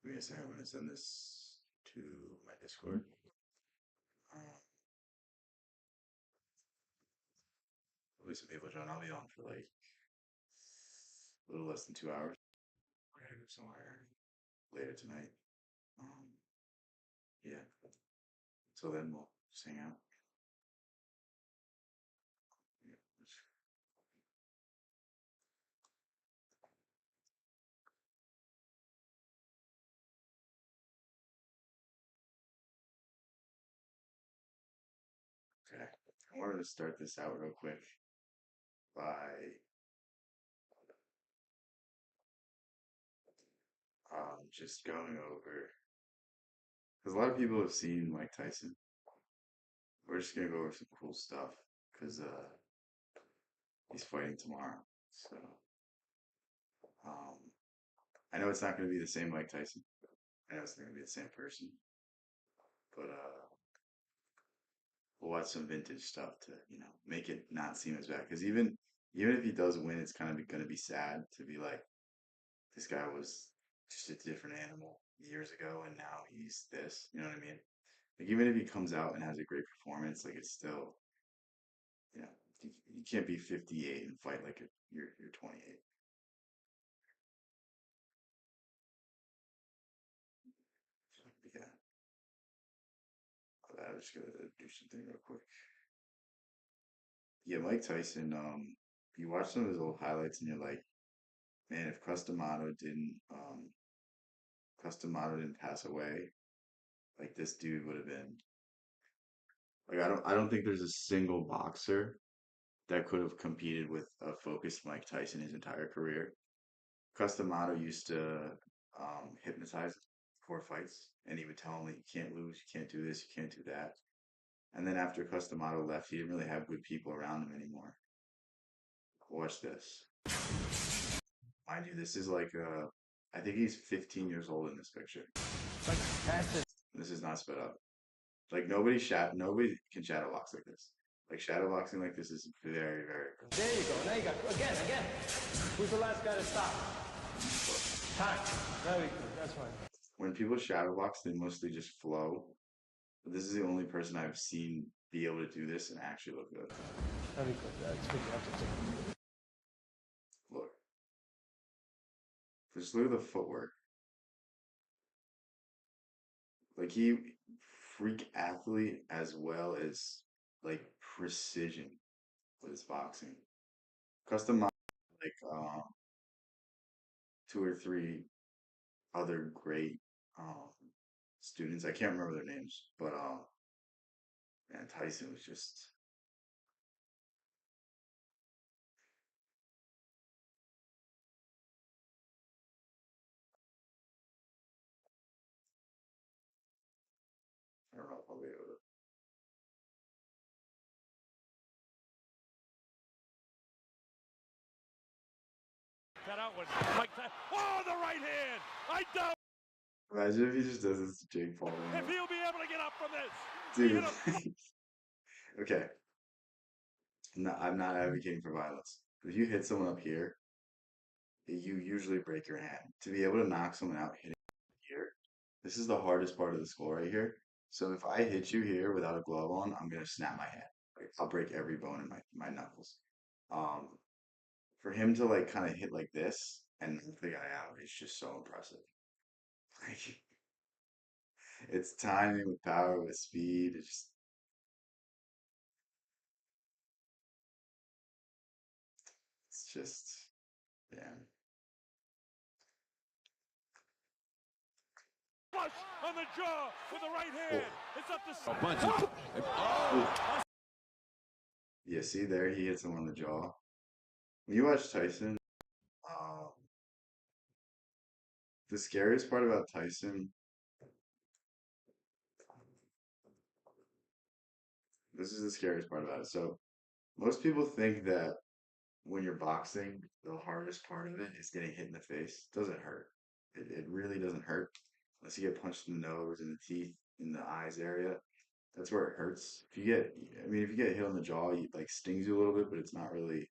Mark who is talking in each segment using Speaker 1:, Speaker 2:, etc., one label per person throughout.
Speaker 1: Give me a second. I'm gonna send this to my Discord. At least some people join. I'll be on for like a little less than 2 hours. I gotta go somewhere later tonight. Um, yeah. So then we'll just hang out. Yeah. Okay. I wanted to start this out real quick by just going over because a lot of people have seen Mike Tyson. We're just gonna go over some cool stuff because he's fighting tomorrow. So um, I know it's not gonna be the same Mike Tyson. I know it's not gonna be the same person, but we'll watch some vintage stuff to make it not seem as bad. Because even if he does win, it's kind of gonna be sad to be like this guy was just a different animal years ago, and now he's this. You know what I mean? Like even if he comes out and has a great performance, like it's still you know you can't be 58 and fight like you're 28. Yeah, I'm just gonna do something real quick. Yeah, Mike Tyson. You watch some of his old highlights and you're like, man, if Customato didn't pass away, like this dude would have been like I don't think there's a single boxer that could have competed with a focused Mike Tyson his entire career. Customato used to hypnotize before fights, and he would tell him that you can't lose, you can't do this, you can't do that. And then after Customato left, he didn't really have good people around him anymore. Watch this. Mind you, this is like I think he's 15 years old in this picture. This is not sped up. Like nobody can shadow box like this. Like shadow boxing like this is very, very good.
Speaker 2: There you go. Now you got again. Who's the last guy to stop? Time. Very good. That's fine.
Speaker 1: When people shadow box, they mostly just flow. But this is the only person I've seen be able to do this and actually look good.
Speaker 2: Very good. That's what you have to do.
Speaker 1: Look, just look at the footwork. Like he freak athlete as well as like precision with his boxing. Custom like two or three other great students. I can't remember their names, but man, Tyson was just I don't know if I'll be able to.
Speaker 3: Cut out with Mike Tyson. Oh, the right hand! I doubt
Speaker 1: Imagine if he just does this to Jake Paul.
Speaker 3: if he'll be able to get up from this.
Speaker 1: Dude. Okay. I'm not advocating for violence. If you hit someone up here, you usually break your hand. To be able to knock someone out hitting here, this is the hardest part of the skull right here. So if I hit you here without a glove on, I'm gonna snap my hand. Like I'll break every bone in my knuckles. Um, for him to like kind of hit like this and knock the guy out is just so impressive. Like it's timing with power with speed. It's just yeah.
Speaker 3: Flush on the jaw with the right
Speaker 1: Oh,
Speaker 3: hand. It's up to
Speaker 4: A bunch of.
Speaker 1: oh. Yeah, see there, he hits him on the jaw. When you watch Tyson, um, the scariest part about Tyson, this is the scariest part about it. So most people think that when you're boxing, the hardest part of it is getting hit in the face. It doesn't hurt. It really doesn't hurt unless you get punched in the nose, in the teeth, in the eyes area. That's where it hurts. I mean, if you get hit on the jaw, it like stings you a little bit, but it's not really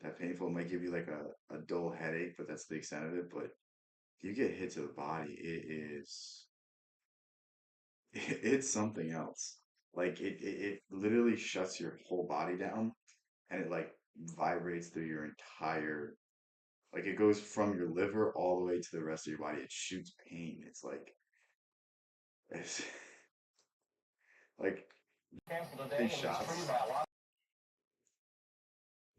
Speaker 1: that painful. It might give you like a dull headache, but that's the extent of it. But you get hit to the body, it is it's something else. Like it literally shuts your whole body down and it like vibrates through your entire like it goes from your liver all the way to the rest of your body. It shoots pain. It's like it's like
Speaker 2: Canceled
Speaker 1: big
Speaker 2: today and it's free
Speaker 1: shots.
Speaker 2: by a lot.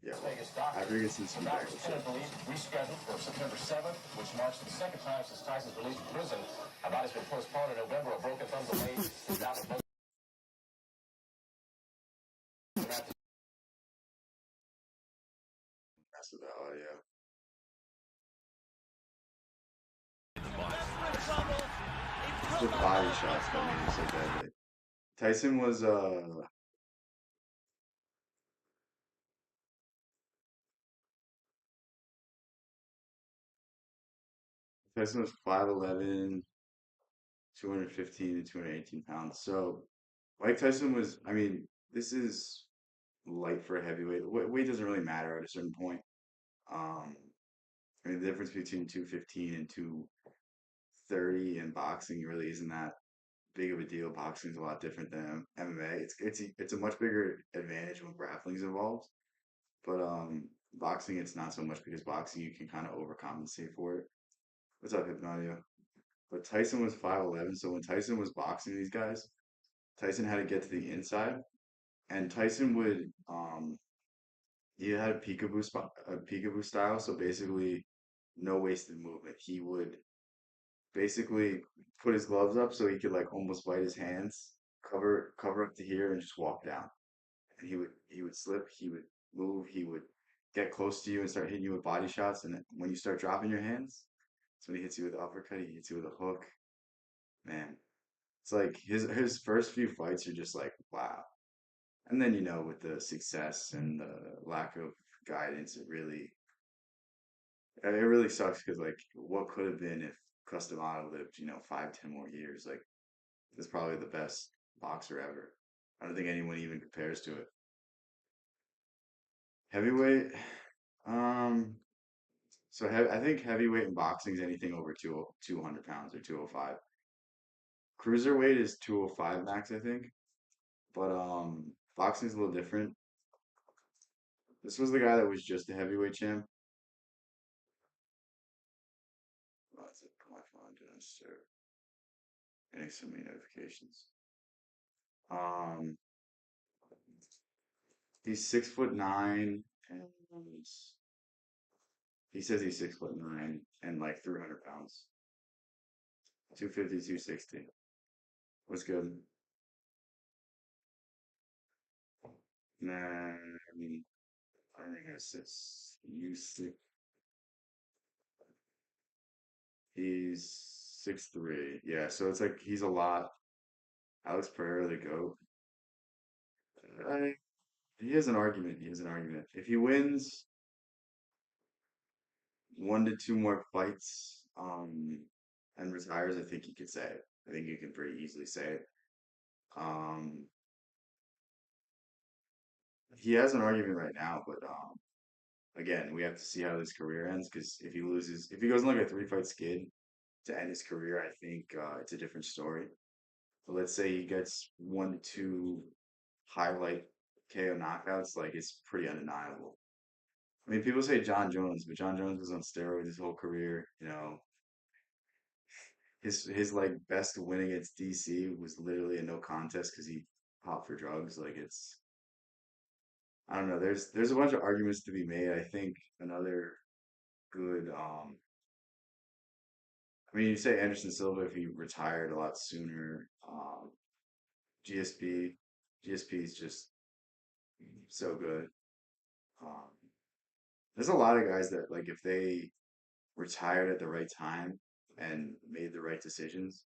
Speaker 1: Yeah,
Speaker 2: Las
Speaker 1: well,
Speaker 2: Vegas
Speaker 1: after
Speaker 2: doctors.
Speaker 1: he gets his
Speaker 2: The
Speaker 1: feet back,
Speaker 2: doctor's
Speaker 1: we'll check.
Speaker 2: tentative release rescheduled for September 7th, which marks the second time since Tyson's release from prison. A body's been postponed in November. A broken thumb delayed his bout with
Speaker 1: That's with the audio. The body shots that made him so deadly. Tyson was Tyson was 5'11", 215 to 218 pounds. So Mike Tyson was, I mean, this is light for a heavyweight. Weight doesn't really matter at a certain point. Um, I mean, the difference between 215 and 230 in boxing really isn't that big of a deal. Boxing is a lot different than MMA. It's a much bigger advantage when grappling's involved. But boxing, it's not so much because boxing you can kind of overcompensate for it. What's up, Hypnodio? But Tyson was 5'11", so when Tyson was boxing these guys, Tyson had to get to the inside, and Tyson would he had a peekaboo style, so basically no wasted movement. He would basically put his gloves up so he could like almost bite his hands, cover up to here, and just walk down. And he would slip, he would move, he would get close to you and start hitting you with body shots. And then when you start dropping your hands, that's when he hits you with the uppercut. He hits you with a hook. Man, it's like his first few fights are just like wow. And then with the success and the lack of guidance, it really sucks because like what could have been if Customato lived 5, 10 more years. Like that's probably the best boxer ever. I don't think anyone even compares to it. Heavyweight, um, I think heavyweight in boxing is anything over 200 pounds or 205. Cruiserweight is 205 max, I think. But boxing is a little different. This was the guy that was just a heavyweight champ. Oh, it's my phone doing sir. Getting so many notifications. Um, he's 6'9", and he says he's 6'9" and like 300 pounds. 250, 260. What's good? Nah, I mean, I think it's you six. He's 6'3". Yeah, so it's like he's a lot. Alex Pereira, the GOAT. I, he has an argument. He has an argument. If he wins 1 to 2 more fights, and retires, I think he could say it. I think you can pretty easily say it. Um, he has an argument right now, but again, we have to see how his career ends because if he goes on like a 3 fight skid to end his career, I think it's a different story. But let's say he gets 1 to 2 highlight KO knockouts, like it's pretty undeniable. I mean, people say John Jones, but John Jones was on steroids his whole career. His like best win against DC was literally a no contest because he popped for drugs. Like it's I don't know. There's a bunch of arguments to be made. I think another good I mean you say Anderson Silva if he retired a lot sooner. GSP GSP is just so good. Um, there's a lot of guys that like if they retired at the right time and made the right decisions,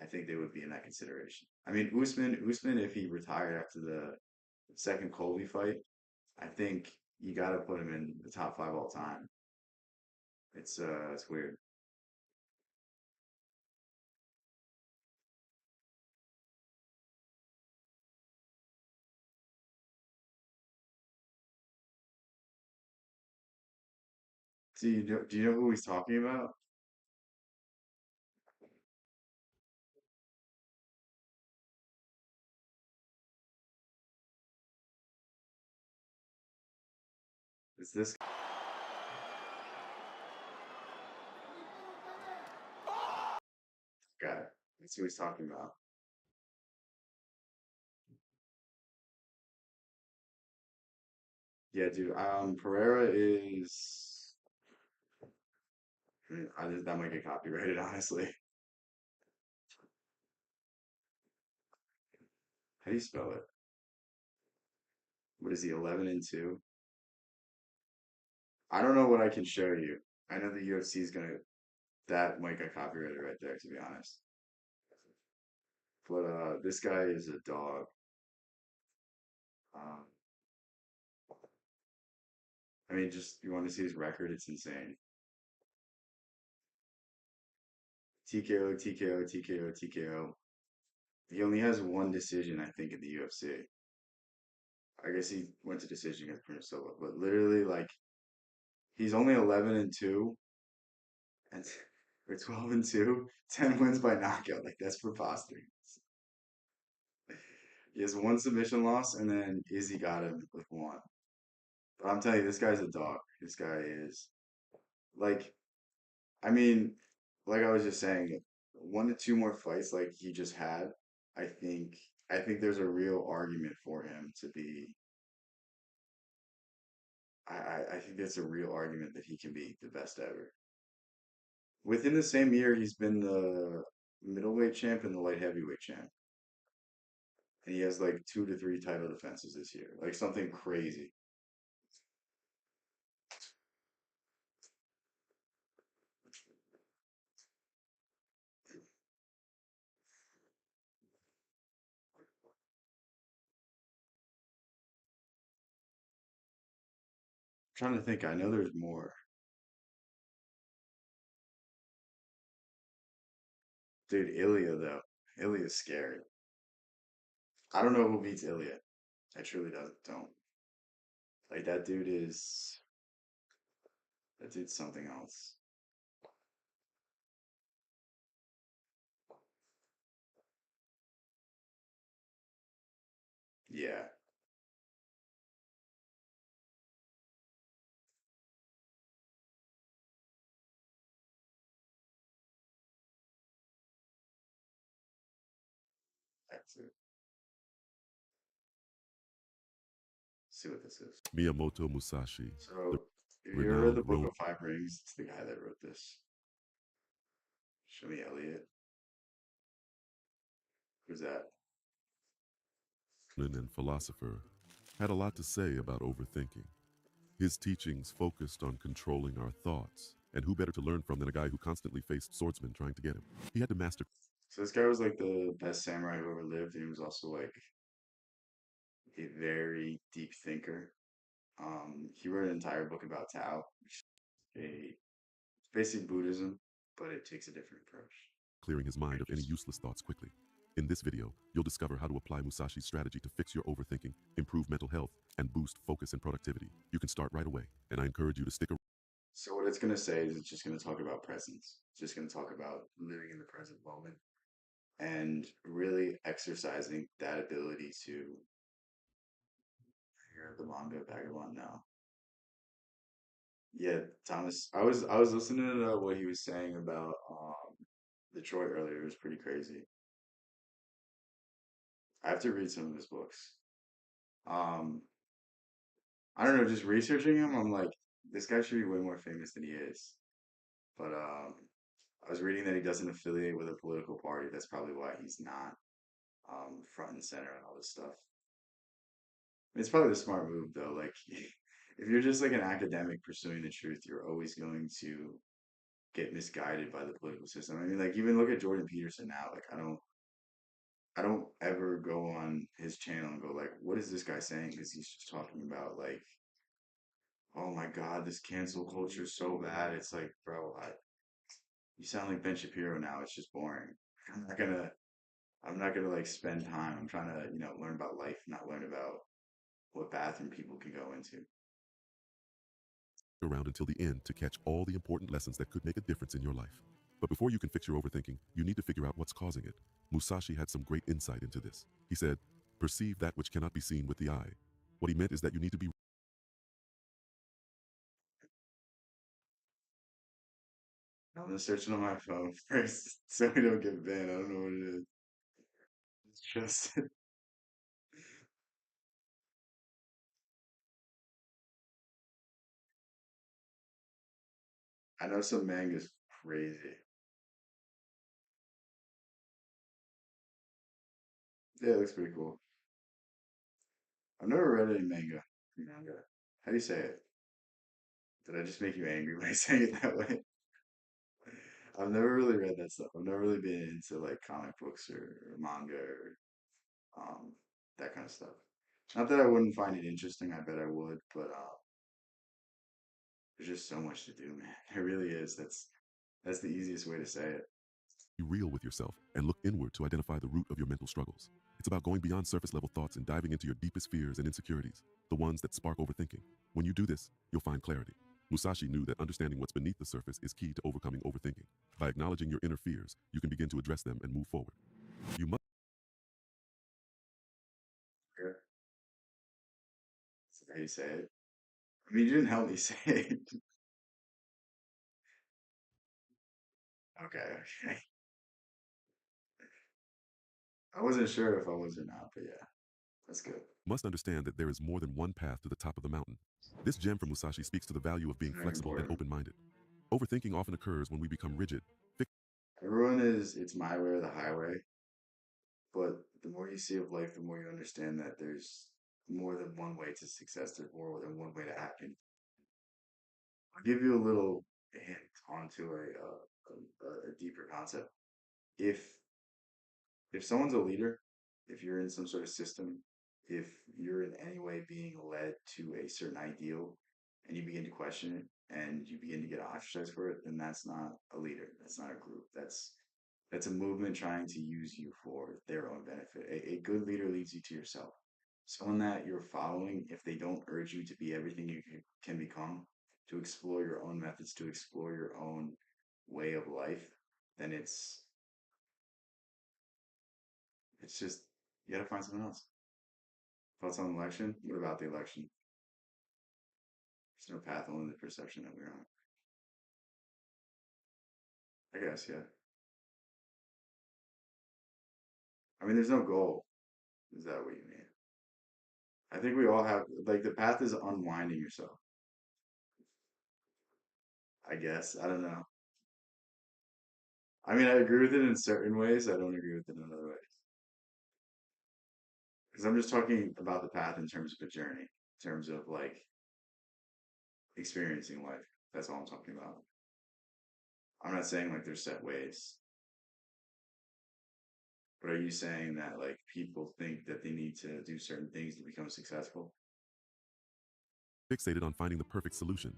Speaker 1: I think they would be in that consideration. I mean, Usman, if he retired after the second Colby fight, I think you got to put him in the top five all time. It's weird. Do you know who he's talking about? It's this guy. That's who he's talking about. Yeah, dude. Pereira is. That might get copyrighted, honestly. How do you spell it? What is he? 11-2. I don't know what I can show you. I know the UFC is gonna. That might get copyrighted right there, to be honest. But this guy is a dog. Um, I mean, just you want to see his record? It's insane. TKO, TKO, TKO, TKO. He only has one decision, I think, in the UFC. I guess he went to decision against Bruno Silva, but literally, like, he's only 11-2, and or 12-2, 10 wins by knockout. Like, that's preposterous. He has one submission loss, and then Izzy got him with one. But I'm telling you, this guy's a dog. This guy is like, I mean, like I was just saying, 1 to 2 more fights like he just had. I think, I think there's a real argument for him to be. I think there's a real argument that he can be the best ever. Within the same year, he's been the middleweight champ and the light heavyweight champ, and he has like 2 to 3 title defenses this year, like something crazy. Trying to think, I know there's more. Dude, Ilya though, Ilya's scary. I don't know who beats Ilya. I truly don't. Like that dude's something else. Yeah, that's it. See what this is.
Speaker 4: Miyamoto Musashi, the
Speaker 1: So, if you ever read
Speaker 4: renowned
Speaker 1: the Book
Speaker 4: Ronin
Speaker 1: of Five Rings, it's the guy that wrote this. Show me Elliot. Who's that?
Speaker 4: and philosopher, had a lot to say about overthinking. His teachings focused on controlling our thoughts, and who better to learn from than a guy who constantly faced swordsmen trying to get him? He had to master
Speaker 1: So this guy was like the best samurai who ever lived, and he was also like a very deep thinker. He wrote an entire book about Tao, which is basically Buddhism, but it takes a different approach.
Speaker 4: clearing his
Speaker 1: Very
Speaker 4: mind of any
Speaker 1: interesting.
Speaker 4: useless thoughts quickly. In this video, you'll discover how to apply Musashi's strategy to fix your overthinking, improve mental health, and boost focus and productivity. You can start right away, and I encourage you to stick around.
Speaker 1: So what it's gonna say is it's just gonna talk about presence. It's just gonna talk about living in the present moment and really exercising that ability to hear the manga vagabond now. Yeah, Thomas. I was listening to what he was saying about Detroit earlier. It was pretty crazy. I have to read some of his books. Um, I don't know, just researching him, I'm like, this guy should be way more famous than he is. But I was reading that he doesn't affiliate with a political party. That's probably why he's not front and center and all this stuff. It's probably the smart move though. Like, if you're just like an academic pursuing the truth, you're always going to get misguided by the political system. I mean, like even look at Jordan Peterson now. Like, I don't ever go on his channel and go like, what is this guy saying? Because he's just talking about like, oh my God, this cancel culture is so bad. It's like, bro, you sound like Ben Shapiro now. It's just boring. I'm not gonna, I'm not gonna like spend time. I'm trying to, learn about life, not learn about what bathroom people can go into.
Speaker 4: Around until the end to catch all the important lessons that could make a difference in your life. But before you can fix your overthinking, you need to figure out what's causing it. Musashi had some great insight into this. He said, perceive that which cannot be seen with the eye. What he meant is that you need to be
Speaker 1: I'm gonna search it on my phone first so we don't get banned. I don't know what it is. It's just I know some manga's crazy. Yeah, it looks pretty cool. I've never read any manga. How do you say it? Did I just make you angry by saying it that way? I've never really read that stuff. I've never really been into like comic books or manga or um that kind of stuff. Not that I wouldn't find it interesting, I bet I would, but there's just so much to do, man. It really is. That's the easiest way to say it.
Speaker 4: Be real with yourself and look inward to identify the root of your mental struggles. It's about going beyond surface level thoughts and diving into your deepest fears and insecurities, the ones that spark overthinking. When you do this, you'll find clarity. Musashi knew that understanding what's beneath the surface is key to overcoming overthinking. By acknowledging your inner fears, you can begin to address them and move forward. You must
Speaker 1: Yeah, that's how you say it. I mean, you didn't help me say it. Okay, okay. I wasn't sure if I was or not, but yeah, that's good.
Speaker 4: understand that there is more than one path to the top of the mountain. This gem from Musashi speaks to the value of being
Speaker 1: Very
Speaker 4: flexible and
Speaker 1: important.
Speaker 4: open-minded. Overthinking often occurs when we become rigid,
Speaker 1: Everyone is, it's my way or the highway, but the more you see of life, the more you understand that there's more than one way to success. There's more than one way to happen. I'll give you a little hint onto a deeper concept. If if someone's a leader, if you're in some sort of system, if you're in any way being led to a certain ideal and you begin to question it and you begin to get ostracized for it, then that's not a leader. That's not a group. That's a movement trying to use you for their own benefit. A good leader leads you to yourself. Someone that you're following, if they don't urge you to be everything you can become, to explore your own methods, to explore your own way of life, then it's just you got to find something else. Thoughts on the election? What about the election? There's no path, only the perception that we're on. I guess, yeah. I mean, there's no goal. Is that what you mean? I think we all have, like, the path is unwinding yourself. I guess. I don't know. I mean, I agree with it in certain ways. I don't agree with it in other ways. Because I'm just talking about the path in terms of a journey, in terms of like experiencing life. That's all I'm talking about. I'm not saying like there's set ways, but are you saying that like people think that they need to do certain things to become successful?
Speaker 4: fixated on finding the perfect solution.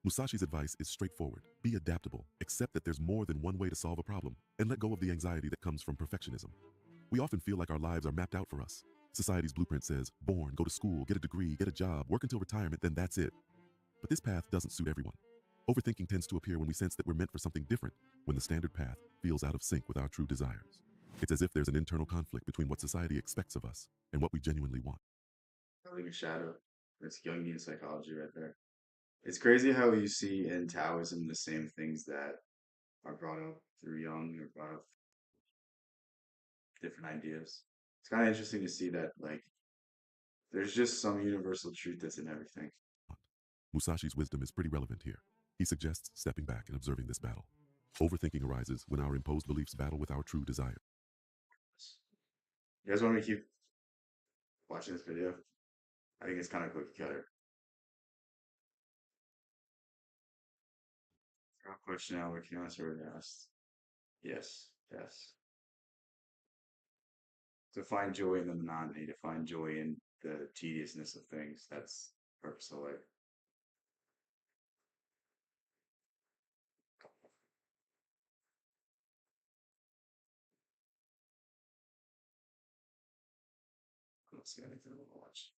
Speaker 4: Musashi's advice is straightforward. Be adaptable, accept that there's more than one way to solve a problem, and let go of the anxiety that comes from perfectionism. We often feel like our lives are mapped out for us. Society's blueprint says, born, go to school, get a degree, get a job, work until retirement, then that's it. But this path doesn't suit everyone. Overthinking tends to appear when we sense that we're meant for something different, when the standard path feels out of sync with our true desires. It's as if there's an internal conflict between what society expects of us and what we genuinely want.
Speaker 1: Having a shadow. It's Jungian psychology right there. It's crazy how you see in Taoism the same things that are brought up through Jung or brought up different ideas. It's kind of interesting to see that like there's just some universal truth that's in everything.
Speaker 4: Musashi's wisdom is pretty relevant here. He suggests stepping back and observing this battle. Overthinking arises when our imposed beliefs battle with our true desire.
Speaker 1: You guys want me to keep watching this video? I think it's kind of cookie cutter. Question now, what can you answer when asked? Yes, yes. To find joy in the monotony, to find joy in the tediousness of things. That's the purpose of life. Let's see anything to watch.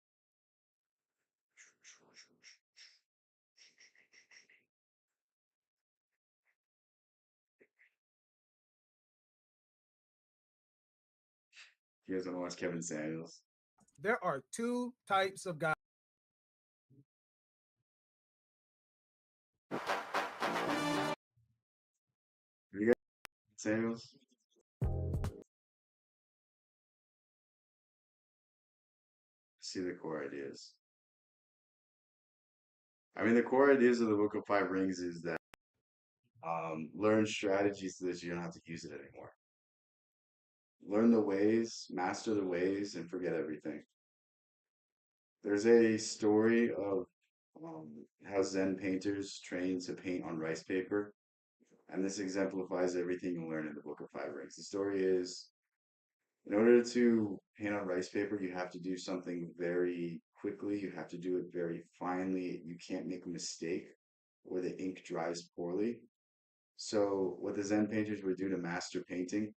Speaker 1: You guys want to watch Kevin Samuels?
Speaker 5: There are two types of guys.
Speaker 1: Samuels. See the core ideas. I mean, the core ideas of the Book of Five Rings is that learn strategies so that you don't have to use it anymore. Learn the ways, master the ways, and forget everything. There's a story of how Zen painters train to paint on rice paper, and this exemplifies everything you learn in the Book of Five Rings. The story is in order to paint on rice paper, you have to do something very quickly, you have to do it very finely, you can't make a mistake or the ink dries poorly. So, what the Zen painters would do to master painting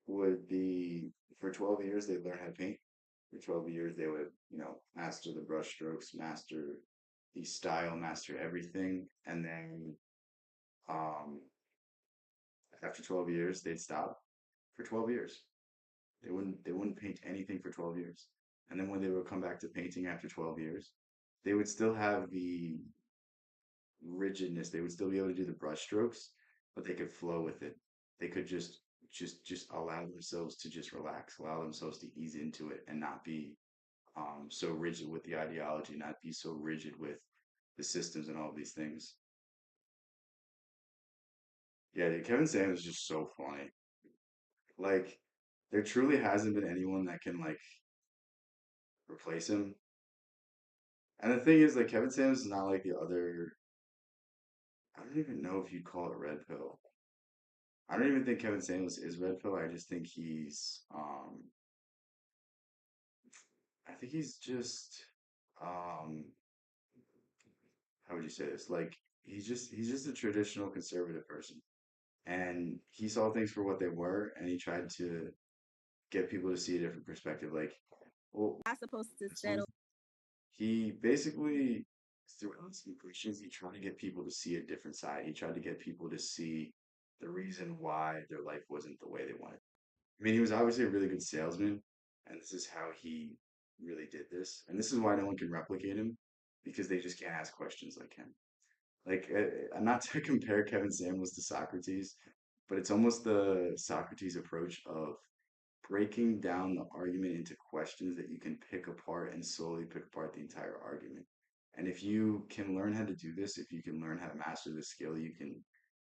Speaker 1: would be for 12 years they'd learn how to paint. For 12 years they would, master the brush strokes, master the style, master everything, and then um, after 12 years they'd stop for 12 years. They wouldn't paint anything for 12 years. And then when they would come back to painting after 12 years, they would still have the rigidness. They would still be able to do the brush strokes, but they could flow with it. They could just allow themselves to just relax, allow themselves to ease into it and not be so rigid with the ideology, not be so rigid with the systems and all of these things. Yeah, dude, Kevin Samuels is just so funny. Like, there truly hasn't been anyone that can like replace him. And the thing is, like, Kevin Samuels is not like the other. I don't even know if you'd call it red pill. I don't even think Kevin Samuels is red pill. I just think I think he's just, um, how would you say this? Like, he's just a traditional conservative person, and he saw things for what they were, and he tried to get people to see a different perspective. Like, well,
Speaker 6: Not supposed to
Speaker 1: as long
Speaker 6: settle.
Speaker 1: as he basically, throughout his preachings, he tried to get people to see a different side. He tried to get people to see the reason why their life wasn't the way they wanted. I mean, he was obviously a really good salesman, and this is how he really did this. And this is why no one can replicate him because they just can't ask questions like him. Like, I'm not to compare Kevin Samuels to Socrates, but it's almost the Socrates approach of breaking down the argument into questions that you can pick apart and slowly pick apart the entire argument. And if you can learn how to do this, if you can learn how to master this skill, you can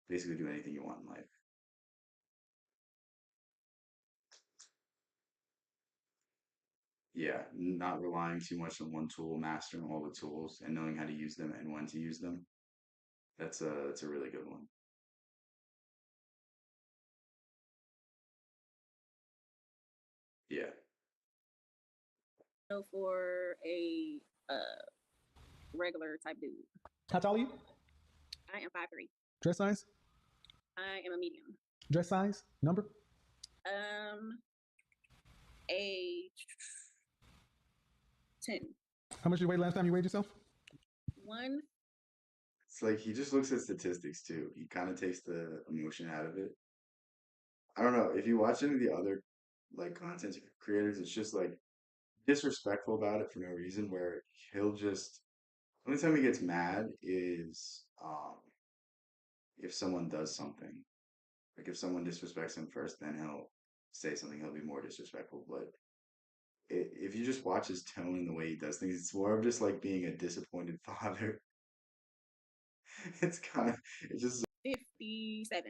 Speaker 1: basically do anything you want in life. Yeah, not relying too much on one tool, mastering all the tools and knowing how to use them and when to use them. That's a really good one. Yeah.
Speaker 6: For a regular type dude.
Speaker 5: How tall are you?
Speaker 6: I am 5'3".
Speaker 5: Dress size?
Speaker 6: I am a medium.
Speaker 5: Dress size? Number?
Speaker 6: Um, a 10.
Speaker 5: How much did you weigh last time you weighed yourself?
Speaker 6: One.
Speaker 1: It's like he just looks at statistics too. He kind of takes the emotion out of it. I don't know. If you watch any of the other like content creators, it's just like disrespectful about it for no reason, where he'll just only time he gets mad is if someone does something. Like if someone disrespects him first, then he'll say something, he'll be more disrespectful. But if you just watch his tone and the way he does things, it's more of just like being a disappointed father. It's kind of, it's just
Speaker 6: 57.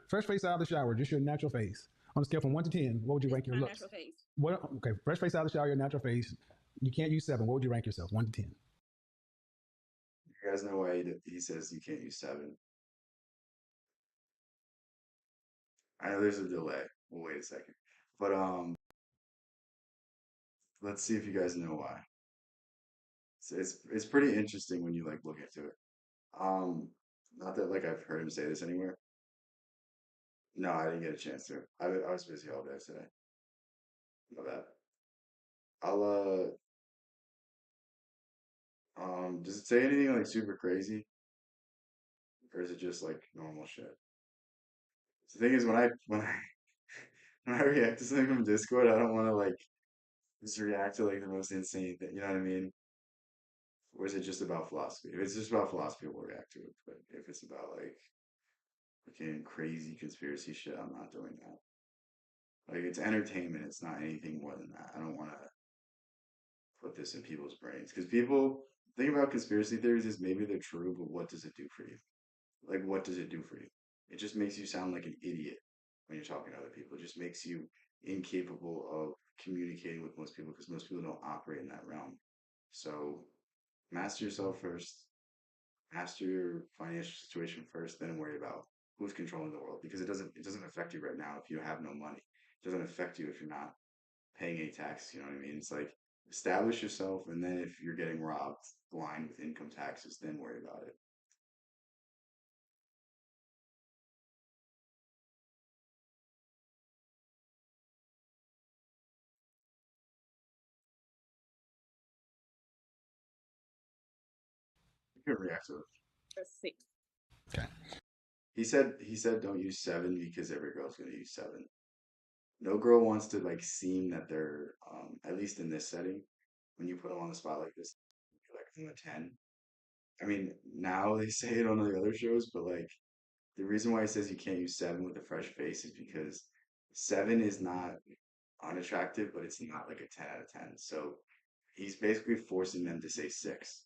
Speaker 5: Fresh face out of the shower, just your natural face. On a scale from 1 to 10, what would you
Speaker 6: This
Speaker 5: rank
Speaker 6: is
Speaker 5: your
Speaker 6: my
Speaker 5: looks?
Speaker 6: natural face.
Speaker 5: What? Okay, fresh face out of the shower, your natural face. You can't use 7. What would you rank yourself? 1 to 10.
Speaker 1: you guys know why he says you can't use seven. I know there's a delay. Well, wait a second. But let's see if you guys know why. It's pretty interesting when you like look into it. Um, not that like I've heard him say this anywhere. No, I didn't get a chance to. I was busy all day today. My bad. I'll does it say anything like super crazy, or is it just like normal shit? The thing is, when I when I react to something from Discord, I don't want to like just react to like the most insane thing. You know what I mean? Or is it just about philosophy? If it's just about philosophy, we'll react to it. But if it's about like freaking crazy conspiracy shit, I'm not doing that. Like it's entertainment. It's not anything more than that. I don't want to put this in people's brains because people think about conspiracy theories is maybe they're true, but what does it do for you? Like, what does it do for you? It just makes you sound like an idiot when you're talking to other people. It just makes you incapable of communicating with most people because most people don't operate in that realm. So, master yourself first, master your financial situation first, then worry about who's controlling the world because it doesn't affect you right now if you have no money. It doesn't affect you if you're not paying any tax. You know what I mean? It's like establish yourself, and then if you're getting robbed blind with income taxes, then worry about it. You can react to it.
Speaker 6: A 6.
Speaker 5: Okay.
Speaker 1: He said don't use seven because every girl's gonna use seven. No girl wants to like seem that they're at least in this setting. When you put them on the spot like this, you're like I'm a 10. I mean, now they say it on the other shows, but like the reason why he says you can't use seven with a fresh face is because seven is not unattractive, but it's not like a 10 out of 10. So he's basically forcing them to say six.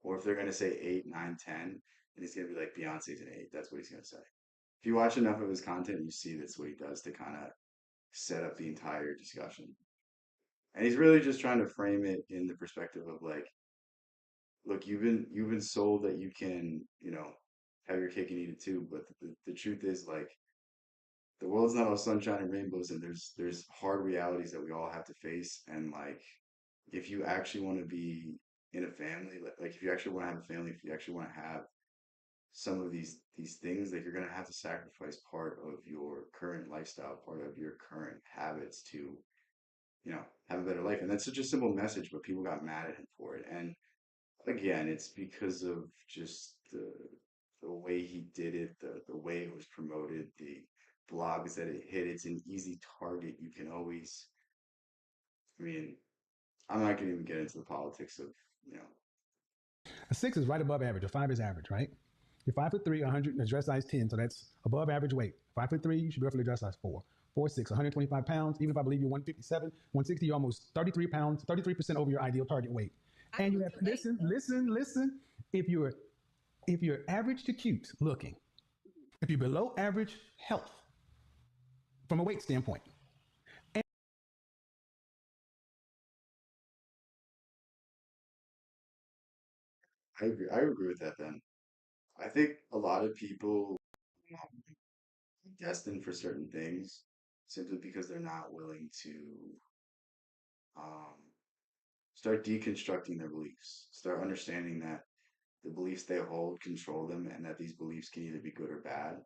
Speaker 1: Or if they're going to say eight, nine, 10, and he's going to be like, Beyonce's an eight. That's what he's going to say. If you watch enough of his content, you see that's what he does to kind of set up the entire discussion. And he's really just trying to frame it in the perspective of like, look, you've been sold that you can, have your cake and eat it too. But the truth is like the world's not all sunshine and rainbows, and there's hard realities that we all have to face. And like, if you actually want to be in a family, like if you actually want to have a family, if you actually want to have some of these things, like you're gonna have to sacrifice part of your current lifestyle, part of your current habits to, have a better life. And that's such a simple message, but people got mad at him for it. And again, it's because of just the way he did it, the way it was promoted, the blogs that it hit. It's an easy target. You can always, I mean, I'm not gonna even get into the politics of, you know,
Speaker 5: A 6 is right above average. A 5 is average, right? You're 5'3", 100, dress size 10, so that's above average weight. 5'3", you should be roughly dress size 4. 4'6", 125 pounds. Even if I believe you're 157, 160, you're almost 33 pounds, 33% over your ideal target weight.
Speaker 6: I
Speaker 5: And you
Speaker 6: was
Speaker 5: have
Speaker 6: 2'8".
Speaker 5: listen. If you're average to cute looking, if you're below average health from a weight standpoint,
Speaker 1: I agree with that then. I think a lot of people destined for certain things simply because they're not willing to um, start deconstructing their beliefs, start understanding that the beliefs they hold control them and that these beliefs can either be good or bad.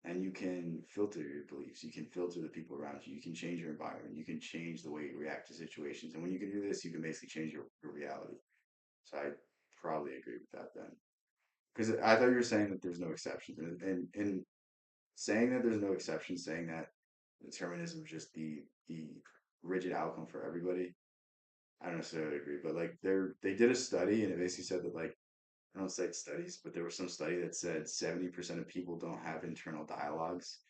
Speaker 1: And you can filter your beliefs, you can filter the people around you, you can change your environment, you can change the way you react to situations. And when you can do this, you can basically change your reality. So I probably agree with that then. Because I thought you were saying that there's no exceptions. And saying that there's no exceptions, saying that determinism is just the rigid outcome for everybody, I don't necessarily agree. But like they did a study and it basically said that like I don't cite studies, but there was some study that said 70% of people don't have internal dialogues.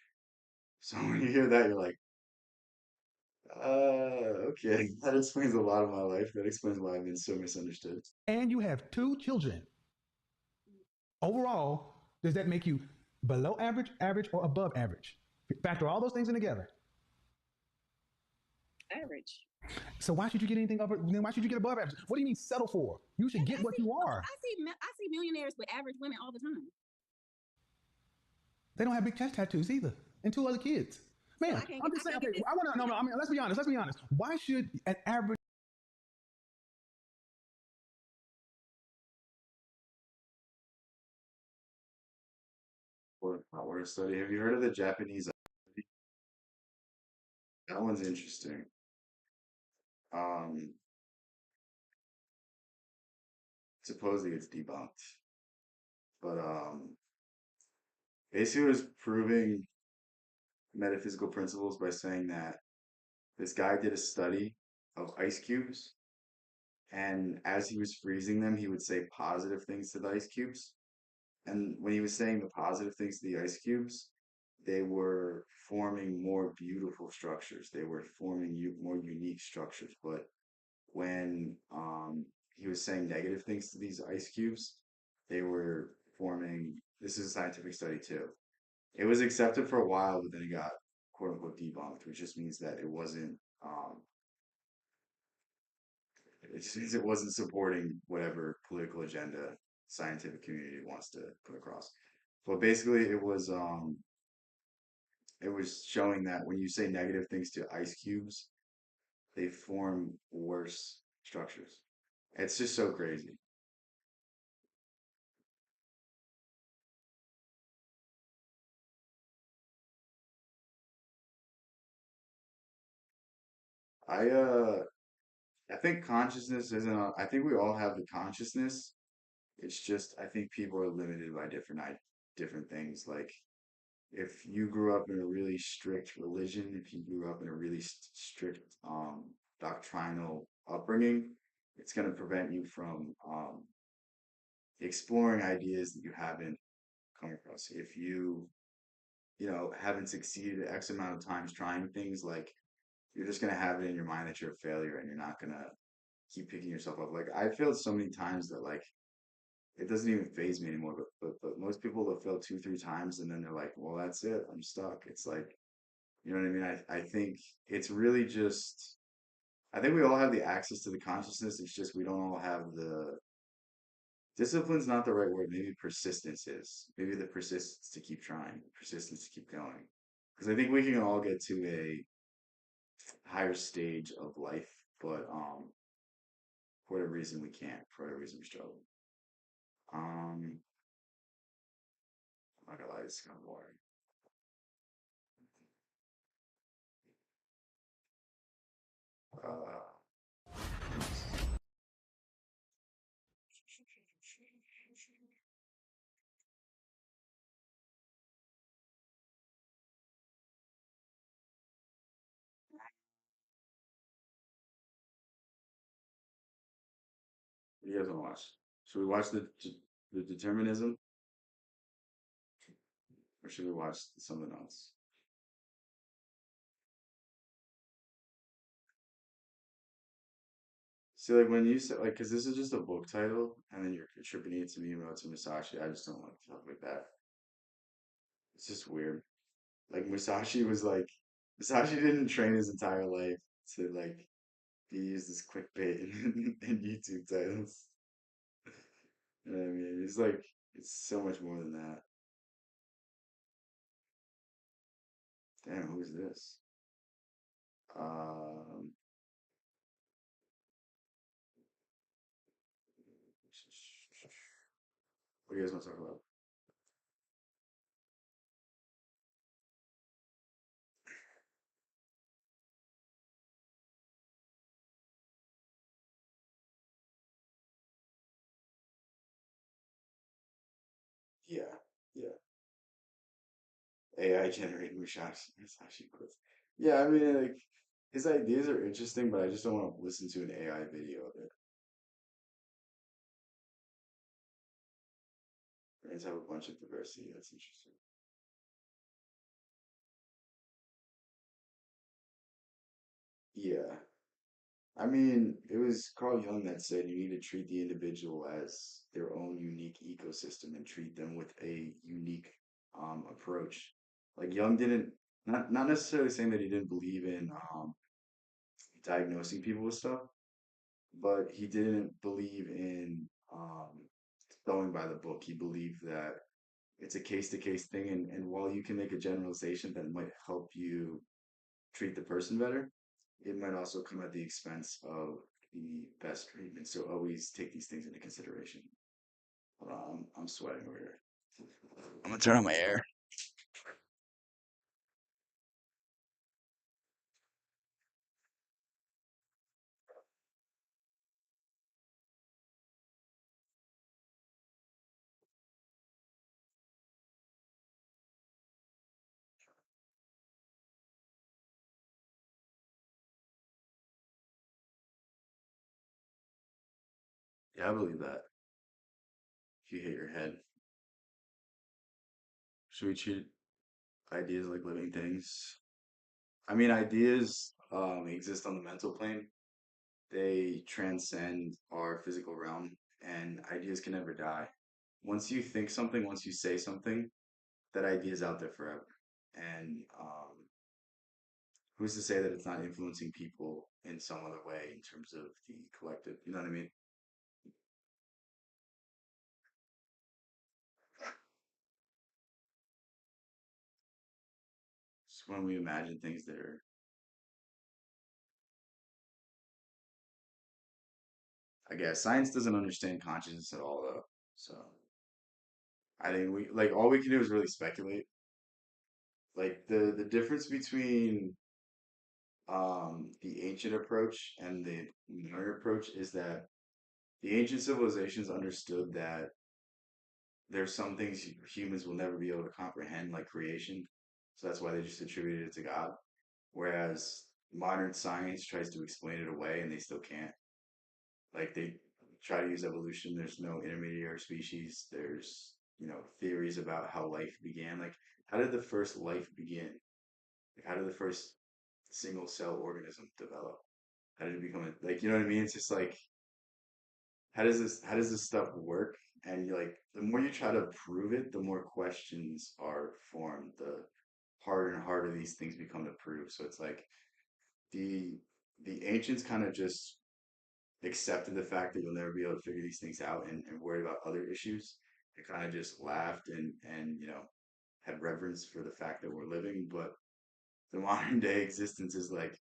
Speaker 1: So when you hear that, you're like, okay, that explains a lot of my life. That explains why I've been so misunderstood.
Speaker 5: and you have 2 children, overall, does that make you below average, average, or above average? Factor all those things in together.
Speaker 6: Average.
Speaker 5: So why should you get anything over? Then why should you get above average? What do you mean settle for? You should
Speaker 6: Yes,
Speaker 5: get what you are.
Speaker 6: I see millionaires with average women all the time.
Speaker 5: They don't have big chest tattoos either, and 2 other kids.
Speaker 6: So
Speaker 5: Man, I'm just
Speaker 6: I
Speaker 5: saying.
Speaker 6: can't get
Speaker 5: Okay,
Speaker 6: this.
Speaker 5: I want to. No, no. I mean, let's be honest. Let's be honest. Why should an average?
Speaker 1: Or not word study. Have you heard of the Japanese? That one's interesting. Um, Supposedly it's debunked, but basically it was proving metaphysical principles by saying that this guy did a study of ice cubes, and as he was freezing them, he would say positive things to the ice cubes. And when he was saying the positive things to the ice cubes, they were forming more beautiful structures. They were forming more unique structures. But when he was saying negative things to these ice cubes, they were forming. This is a scientific study too. It was accepted for a while, but then it got quote unquote debunked, which just means that it wasn't. It just means it wasn't supporting whatever political agenda scientific community wants to put across. But basically, it was showing that when you say negative things to ice cubes, they form worse structures. It's just so crazy. I uh I think consciousness isn't I think we all have the consciousness. It's just I think people are limited by different things. Like if you grew up in a really strict religion, if you grew up in a really strict doctrinal upbringing, it's going to prevent you from exploring ideas that you haven't come across. If you haven't succeeded X amount of times trying things, like you're just gonna have it in your mind that you're a failure and you're not gonna keep picking yourself up. Like I failed so many times that like it doesn't even phase me anymore. But most people have failed two, three times and then they're like, well, that's it. I'm stuck. It's like, you know what I mean? I think it's really just I think we all have the access to the consciousness. It's just we don't all have the discipline's not the right word. Maybe persistence is. Maybe the persistence to keep trying, persistence to keep going. Because I think we can all get to a higher stage of life, but for whatever reason we can't. For whatever reason we struggle. Um, I'm not gonna lie, it's kind of boring. Uh, what do you guys want to watch? Should we watch the determinism, or should we watch something else? See, like when you said like, because this is just a book title, and then you're attributing it to me about to Musashi. I just don't like stuff like that. It's just weird. Like Musashi didn't train his entire life to like be used as clickbait in YouTube titles. You know what I mean? It's like it's so much more than that. Damn, who's this? Um, what do you guys want to talk about? Yeah, yeah. AI generated Musashi quotes. Yeah, I mean, like his ideas are interesting, but I just don't want to listen to an AI video of it. Brains have a bunch of diversity. That's interesting. Yeah. I mean, it was Carl Jung that said you need to treat the individual as their own unique ecosystem and treat them with a unique approach. Like Jung didn't, not necessarily saying that he didn't believe in diagnosing people with stuff, but he didn't believe in going by the book. He believed that it's a case to case thing, and while you can make a generalization that might help you treat the person better, it might also come at the expense of the best treatment. So always take these things into consideration. Hold on, I'm sweating over here. I'm gonna turn on my air. Yeah, I believe that. If you hit your head. Should we treat ideas like living things? I mean, ideas exist on the mental plane. They transcend our physical realm, and ideas can never die. Once you think something, once you say something, that idea is out there forever. And who's to say that it's not influencing people in some other way in terms of the collective? You know what I mean? Just when we imagine things that are, I guess, science doesn't understand consciousness at all, though. So I think we like all we can do is really speculate. Like the difference between the ancient approach and the modern approach is that the ancient civilizations understood that there's some things humans will never be able to comprehend, like creation. So that's why they just attributed it to God. Whereas modern science tries to explain it away and they still can't. Like they try to use evolution. There's no intermediary species. There's, theories about how life began. Like, how did the first life begin? Like, how did the first single cell organism develop? How did it become like, you know what I mean? It's just like, how does this stuff work? And you're like, the more you try to prove it, the more questions are formed. The harder and harder these things become to prove. So it's like the the ancients kind of just accepted the fact that you'll never be able to figure these things out and worry about other issues. They kind of just laughed and had reverence for the fact that we're living. But the modern day existence is like,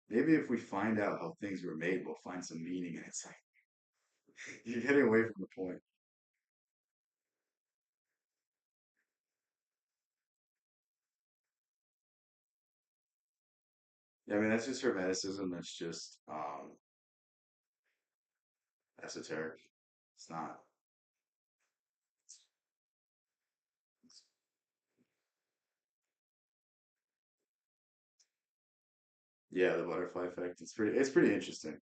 Speaker 1: maybe if we find out how things were made, we'll find some meaning. And it's like, you're getting away from the point. Yeah, I mean, that's just hermeticism. That's just esoteric. It's not. Yeah, the butterfly effect. It's pretty interesting.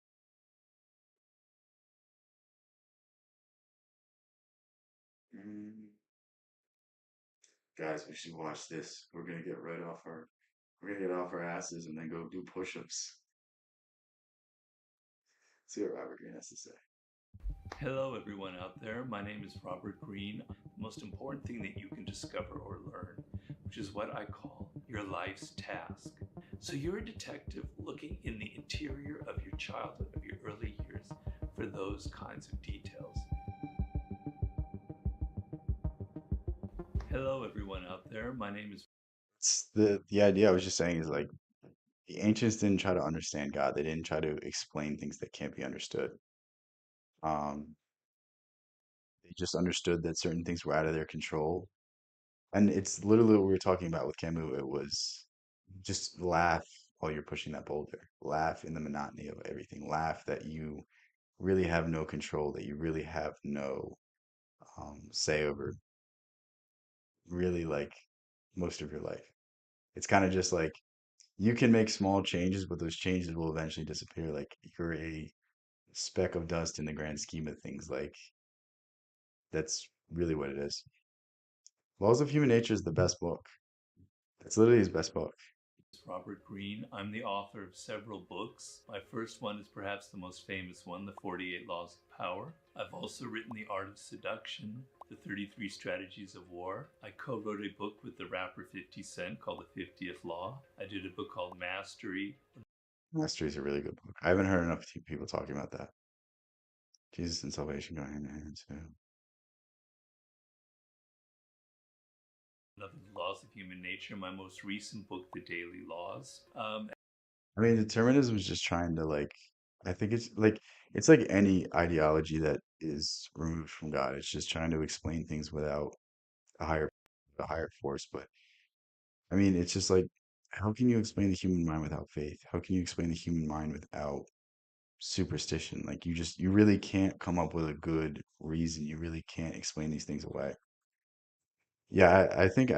Speaker 1: Mm. Guys, we should watch this. We're gonna get off our asses and then go do push-ups. See what Robert Greene has to say.
Speaker 7: Hello, everyone out there. My name is Robert Greene. The most important thing that you can discover or learn, which is what I call your life's task. So, you're a detective looking in the interior of your childhood, of your early years, for those kinds of details. Hello, everyone out there. My name is
Speaker 1: The idea I was just saying is like the ancients didn't try to understand God. They didn't try to explain things that can't be understood. Um, they just understood that certain things were out of their control. And it's literally what we were talking about with Camus. It was just laugh while you're pushing that boulder. Laugh in the monotony of everything. Laugh that you really have no control, that you really have no say over really like most of your life. It's kind of just like you can make small changes, but those changes will eventually disappear. Like you're a speck of dust in the grand scheme of things. Like that's really what it is. Laws of Human Nature is the best book. It's literally his best book.
Speaker 7: Robert Greene. I'm the author of several books. My first one is perhaps the most famous one, The 48 Laws of Power. I've also written The Art of Seduction, The 33 Strategies of War. I co-wrote a book with the rapper 50 Cent called The 50th Law. I did a book called Mastery,
Speaker 1: Mastery is a really good book. I haven't heard enough people talking about that. Jesus and salvation go hand in hand too.
Speaker 7: of the Laws of Human Nature. My most recent book, The Daily Laws.
Speaker 1: I mean, determinism is just trying to like. I think it's like any ideology that is removed from God. It's just trying to explain things without a higher a higher force. But I mean, it's just like, how can you explain the human mind without faith? How can you explain the human mind without superstition? Like you really can't come up with a good reason. You really can't explain these things away. Yeah, I think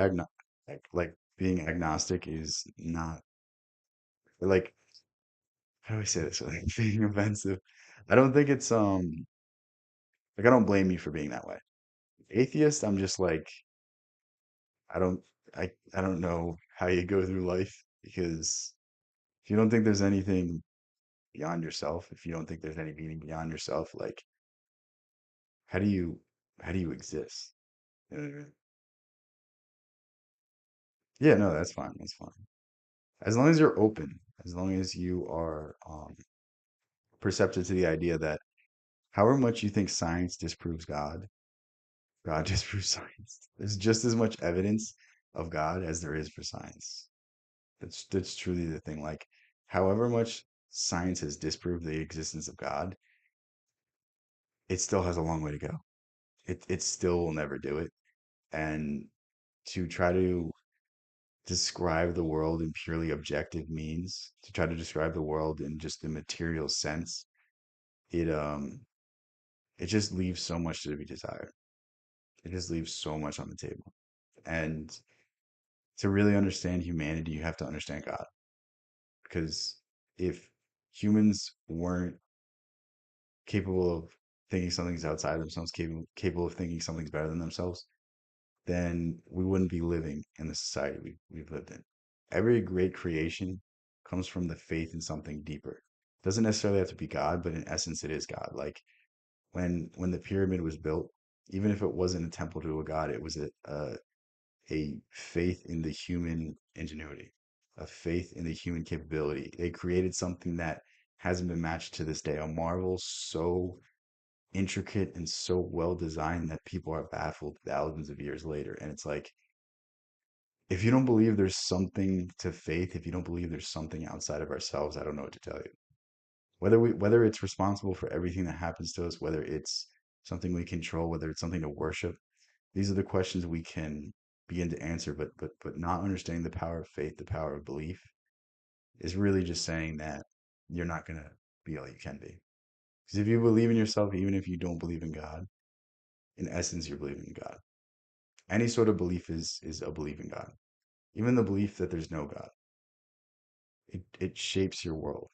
Speaker 1: like being agnostic is not like, how do I say this without being offensive? I don't think it's like I don't blame you for being that way. Atheist, I'm just like I don't I don't know how you go through life because if you don't think there's anything beyond yourself, if you don't think there's any meaning beyond yourself, like how do you how do you exist? You know what I mean? Yeah, no, that's fine. That's fine. As long as you're open, as long as you are perceptive to the idea that however much you think science disproves God, God disproves science. There's just as much evidence of God as there is for science. That's truly the thing. Like, however much science has disproved the existence of God, it still has a long way to go. It still will never do it. And to try to describe the world in purely objective means, to try to describe the world in just the material sense, it it just leaves so much to be desired. It just leaves so much on the table. And to really understand humanity, you have to understand God. Because if humans weren't capable of thinking something's outside of themselves, capable of thinking something's better than themselves, then we wouldn't be living in the society we've lived in. Every great creation comes from the faith in something deeper. It doesn't necessarily have to be God, but in essence, it is God. Like when the pyramid was built, even if it wasn't a temple to a god, it was a faith in the human ingenuity, a faith in the human capability. They created something that hasn't been matched to this day, a marvel so intricate and so well designed that people are baffled thousands of years later. And it's like, if you don't believe there's something to faith, if you don't believe there's something outside of ourselves, I don't know what to tell you. Whether it's responsible for everything that happens to us, whether it's something we control, whether it's something to worship, these are the questions we can begin to answer. But not understanding the power of faith, the power of belief, is really just saying that you're not gonna be all you can be. Because if you believe in yourself, even if you don't believe in God, in essence, you're believing in God. Any sort of belief is a belief in God. Even the belief that there's no God, it shapes your world.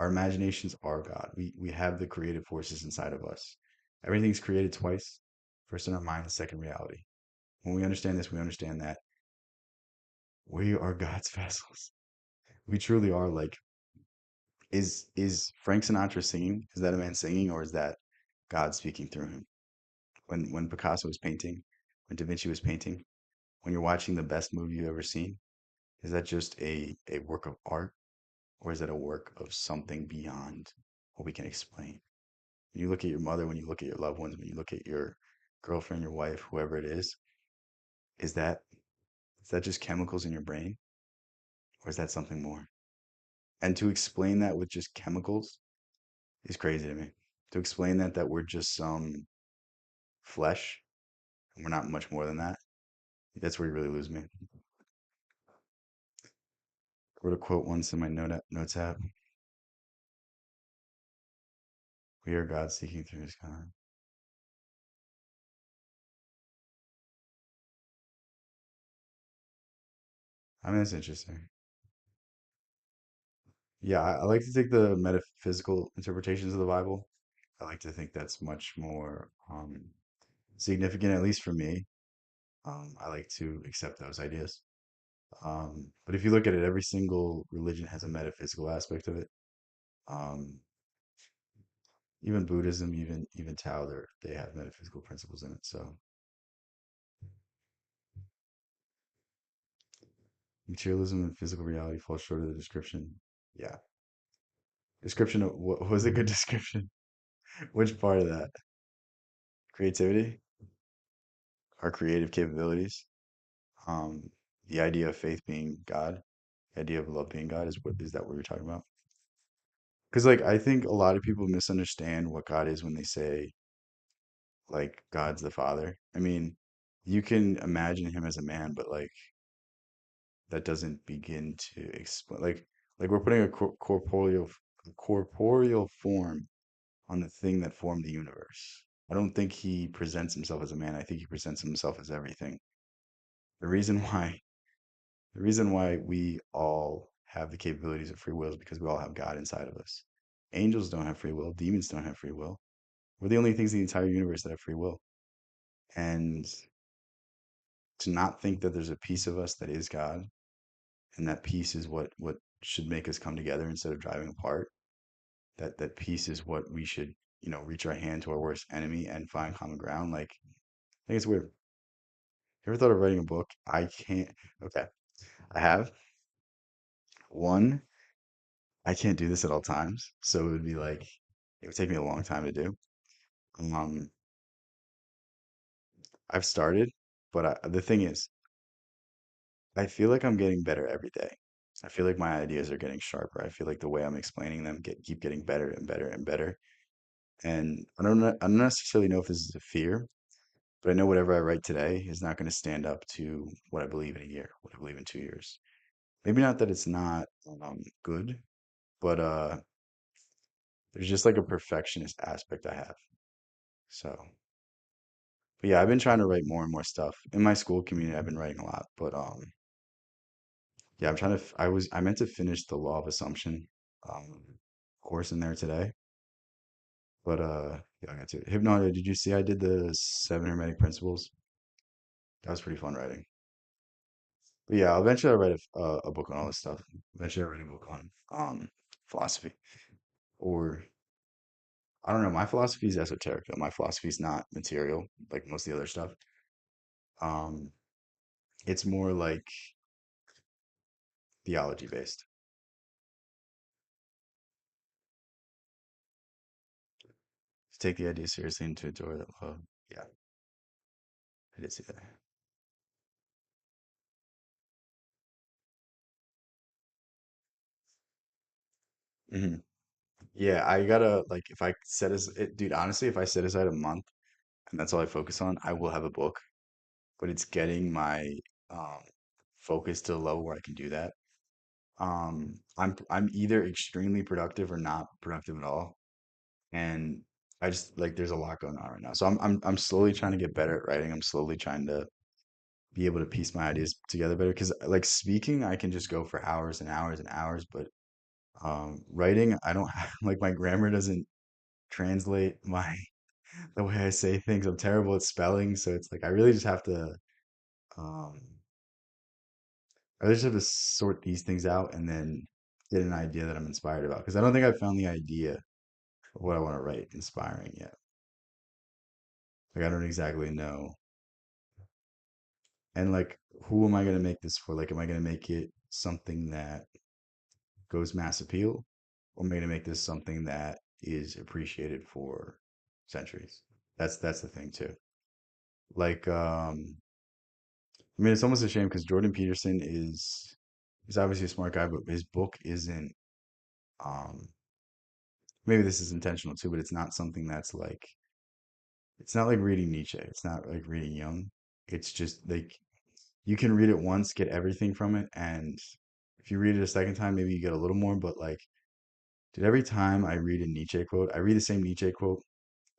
Speaker 1: Our imaginations are God. We have the creative forces inside of us. Everything's created twice. First in our mind, second reality. When we understand this, we understand that we are God's vessels. We truly are. Like, is Frank Sinatra singing? Is that a man singing, or is that God speaking through him? When Picasso was painting, when Da Vinci was painting, when you're watching the best movie you've ever seen, is that just a work of art, or is it a work of something beyond what we can explain? When you look at your mother, when you look at your loved ones, when you look at your girlfriend, your wife, whoever it is that is that just chemicals in your brain, or is that something more? And to explain that with just chemicals is crazy to me. To explain that we're just some flesh and we're not much more than that, that's where you really lose me. I wrote a quote once in my notes app: "We are God seeking through His kind." I mean, that's interesting. Yeah, I like to take the metaphysical interpretations of the Bible. I like to think that's much more significant, at least for me. I like to accept those ideas. But if you look at it, every single religion has a metaphysical aspect of it. Um, even Buddhism, even Tao, they have metaphysical principles in it. So materialism and physical reality fall short of the description. Yeah, description of what was a good description? Which part of that? Creativity, our creative capabilities. Um, the idea of faith being God, the idea of love being God is that what you're talking about? Because like I think a lot of people misunderstand what God is when they say like God's the Father. I mean, you can imagine him as a man, but like that doesn't begin to explain. Like we're putting a corporeal form on the thing that formed the universe. I don't think he presents himself as a man. I think he presents himself as everything. The reason why the reason why we all have the capabilities of free will is because we all have God inside of us. Angels don't have free will. Demons don't have free will. We're the only things in the entire universe that have free will. And to not think that there's a piece of us that is God, and that peace is what should make us come together instead of driving apart. That peace is what we should, reach our hand to our worst enemy and find common ground. Like, I think it's weird. You ever thought of writing a book? I can't. Okay, I have one. I can't do this at all times, so it would be like it would take me a long time to do. Um, I've started, but the thing is, I feel like I'm getting better every day. I feel like my ideas are getting sharper. I feel like the way I'm explaining them keep getting better and better and better. And I don't necessarily know if this is a fear, but I know whatever I write today is not going to stand up to what I believe in a year, what I believe in 2 years. Maybe not that it's not good, but there's just like a perfectionist aspect I have. So, but yeah, I've been trying to write more and more stuff. In my school community, I've been writing a lot, but yeah, I'm trying to I meant to finish the law of assumption um course in there today, but yeah, I got to. Hypnotic, did you see I did the seven hermetic principles? That was pretty fun writing. But yeah, eventually I'll write a book on all this stuff. Eventually I'll write a book on philosophy. Or I don't know, my philosophy is esoteric though. My philosophy is not material like most of the other stuff. Um, it's more like theology based. To take the idea seriously and to enjoy the love. Yeah, I did see that. Hmm. Yeah, I gotta like if I set as it, dude, honestly, if I set aside a month and that's all I focus on, I will have a book. But it's getting my um focus to the level where I can do that. I'm either extremely productive or not productive at all. And I just like there's a lot going on right now. So I'm slowly trying to get better at writing. I'm slowly trying to be able to piece my ideas together better because like speaking, I can just go for hours and hours and hours, but writing, I don't have like my grammar doesn't translate my the way I say things. I'm terrible at spelling, so it's like um I really just have to sort these things out and then get an idea that I'm inspired about because I don't think I've found the idea of what I want to write inspiring yet. Like I don't exactly know. And like who am I going to make this for? Like am I going to make it something that goes mass appeal or am I going to make this something that is appreciated for centuries? That's the thing too. Like I mean, it's almost a shame because Jordan Peterson is he's obviously a smart guy, but his book isn't um maybe this is intentional too, but it's not something that's like it's not like reading Nietzsche. It's not like reading Jung. It's just like you can read it once, get everything from it, and if you read it a second time, maybe you get a little more, but like dude, every time I read a Nietzsche quote, I read the same Nietzsche quote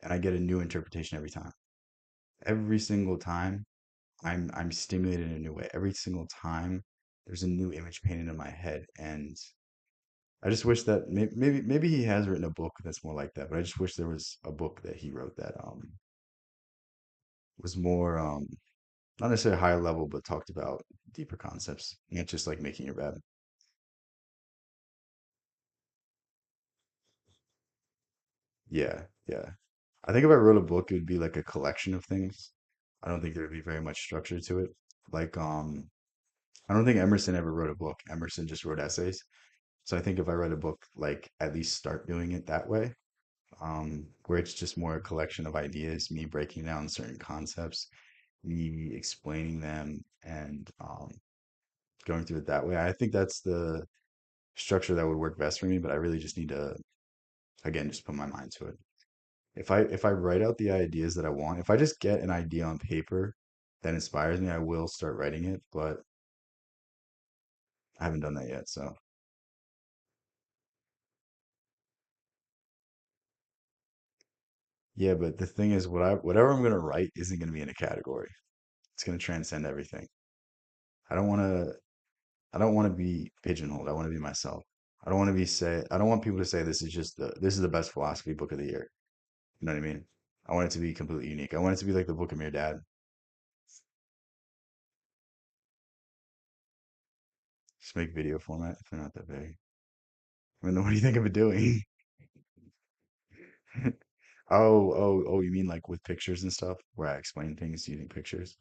Speaker 1: and I get a new interpretation every time. Every single time I'm stimulated in a new way. Every single time there's a new image painted in my head and I just wish that maybe he has written a book that's more like that, but I just wish there was a book that he wrote that was more not necessarily higher level, but talked about deeper concepts. Not just like making your bed. Yeah, yeah. I think if I wrote a book, it would be like a collection of things. I don't think there would be very much structure to it. Like I don't think Emerson ever wrote a book. Emerson just wrote essays. So I think if I write a book, like at least start doing it that way, where it's just more a collection of ideas, me breaking down certain concepts, me explaining them, and going through it that way. I think that's the structure that would work best for me. But I really just need to, again, just put my mind to it. If I write out the ideas that I want, if I just get an idea on paper that inspires me, I will start writing it. But I haven't done that yet. So yeah, but the thing is, whatever I'm gonna write isn't gonna be in a category. It's gonna transcend everything. I don't want to. I don't want to be pigeonholed. I want to be myself. I don't want people to say this is the best philosophy book of the year. You know what I mean? I want it to be completely unique. I want it to be like the book of your dad. Just make video format if they're not that big. I mean, what do you think of it doing? Oh, you mean like with pictures and stuff, where I explain things using pictures?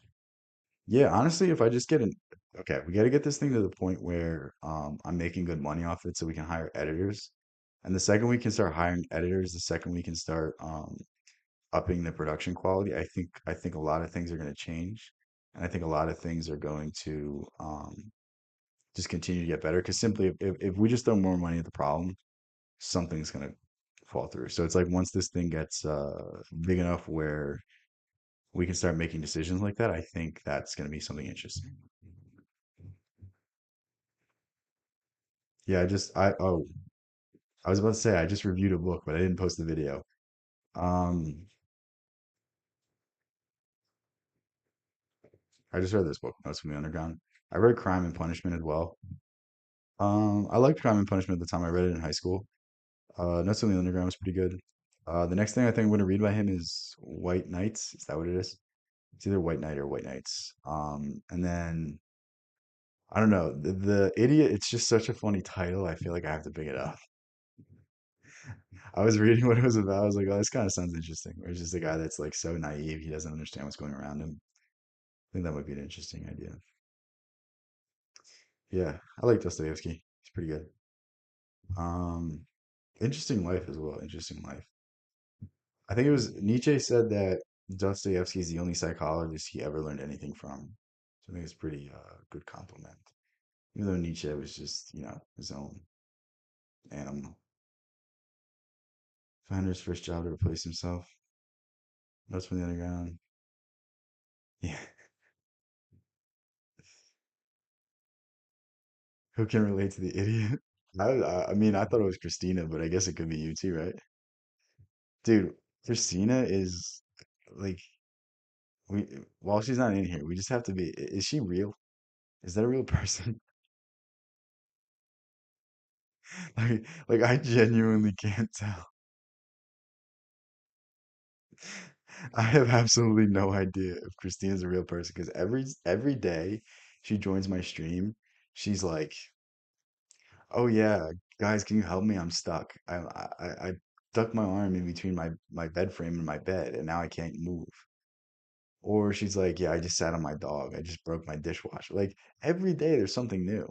Speaker 1: Yeah, honestly, if I just get an okay, we got to get this thing to the point where I'm making good money off it so we can hire editors. And the second we can start hiring editors, the second we can start upping the production quality, I think a lot of things are going to change. And I think a lot of things are going to just continue to get better because simply if we just throw more money at the problem, something's going to fall through. So it's like once this thing gets big enough where we can start making decisions like that, I think that's going to be something interesting. Yeah, I was about to say I just reviewed a book, but I didn't post the video. Um, I just read this book, Notes from the Underground. I read Crime and Punishment as well. I liked Crime and Punishment at the time. I read it in high school. Notes from the Underground was pretty good. The next thing I think I'm going to read by him is White Knights. Is that what it is? It's either White Knight or White Knights. And then I don't know, the Idiot. It's just such a funny title. I feel like I have to pick it up. I was reading what it was about. I was like, oh, this kind of sounds interesting. Where it's just a guy that's like so naive, he doesn't understand what's going around him. I think that might be an interesting idea. Yeah, I like Dostoevsky. He's pretty good. Um, Interesting life as well. Interesting life. I think it was Nietzsche said that Dostoevsky is the only psychologist he ever learned anything from. So I think it's pretty good compliment. Even though Nietzsche was just, his own animal. Found his first job to replace himself. Notes from the underground. Yeah. Who can relate to the idiot? I mean, I thought it was Christina, but I guess it could be you too, right? Dude, Christina is like we while she's not in here, we just have to be. Is she real? Is that a real person? Like I genuinely can't tell. I have absolutely no idea if Christina's a real person because every day she joins my stream, she's like, "Oh yeah, guys, can you help me? I'm stuck. I stuck my arm in between my bed frame and my bed, and now I can't move." Or she's like, "Yeah, I just sat on my dog. I just broke my dishwasher." Like every day there's something new.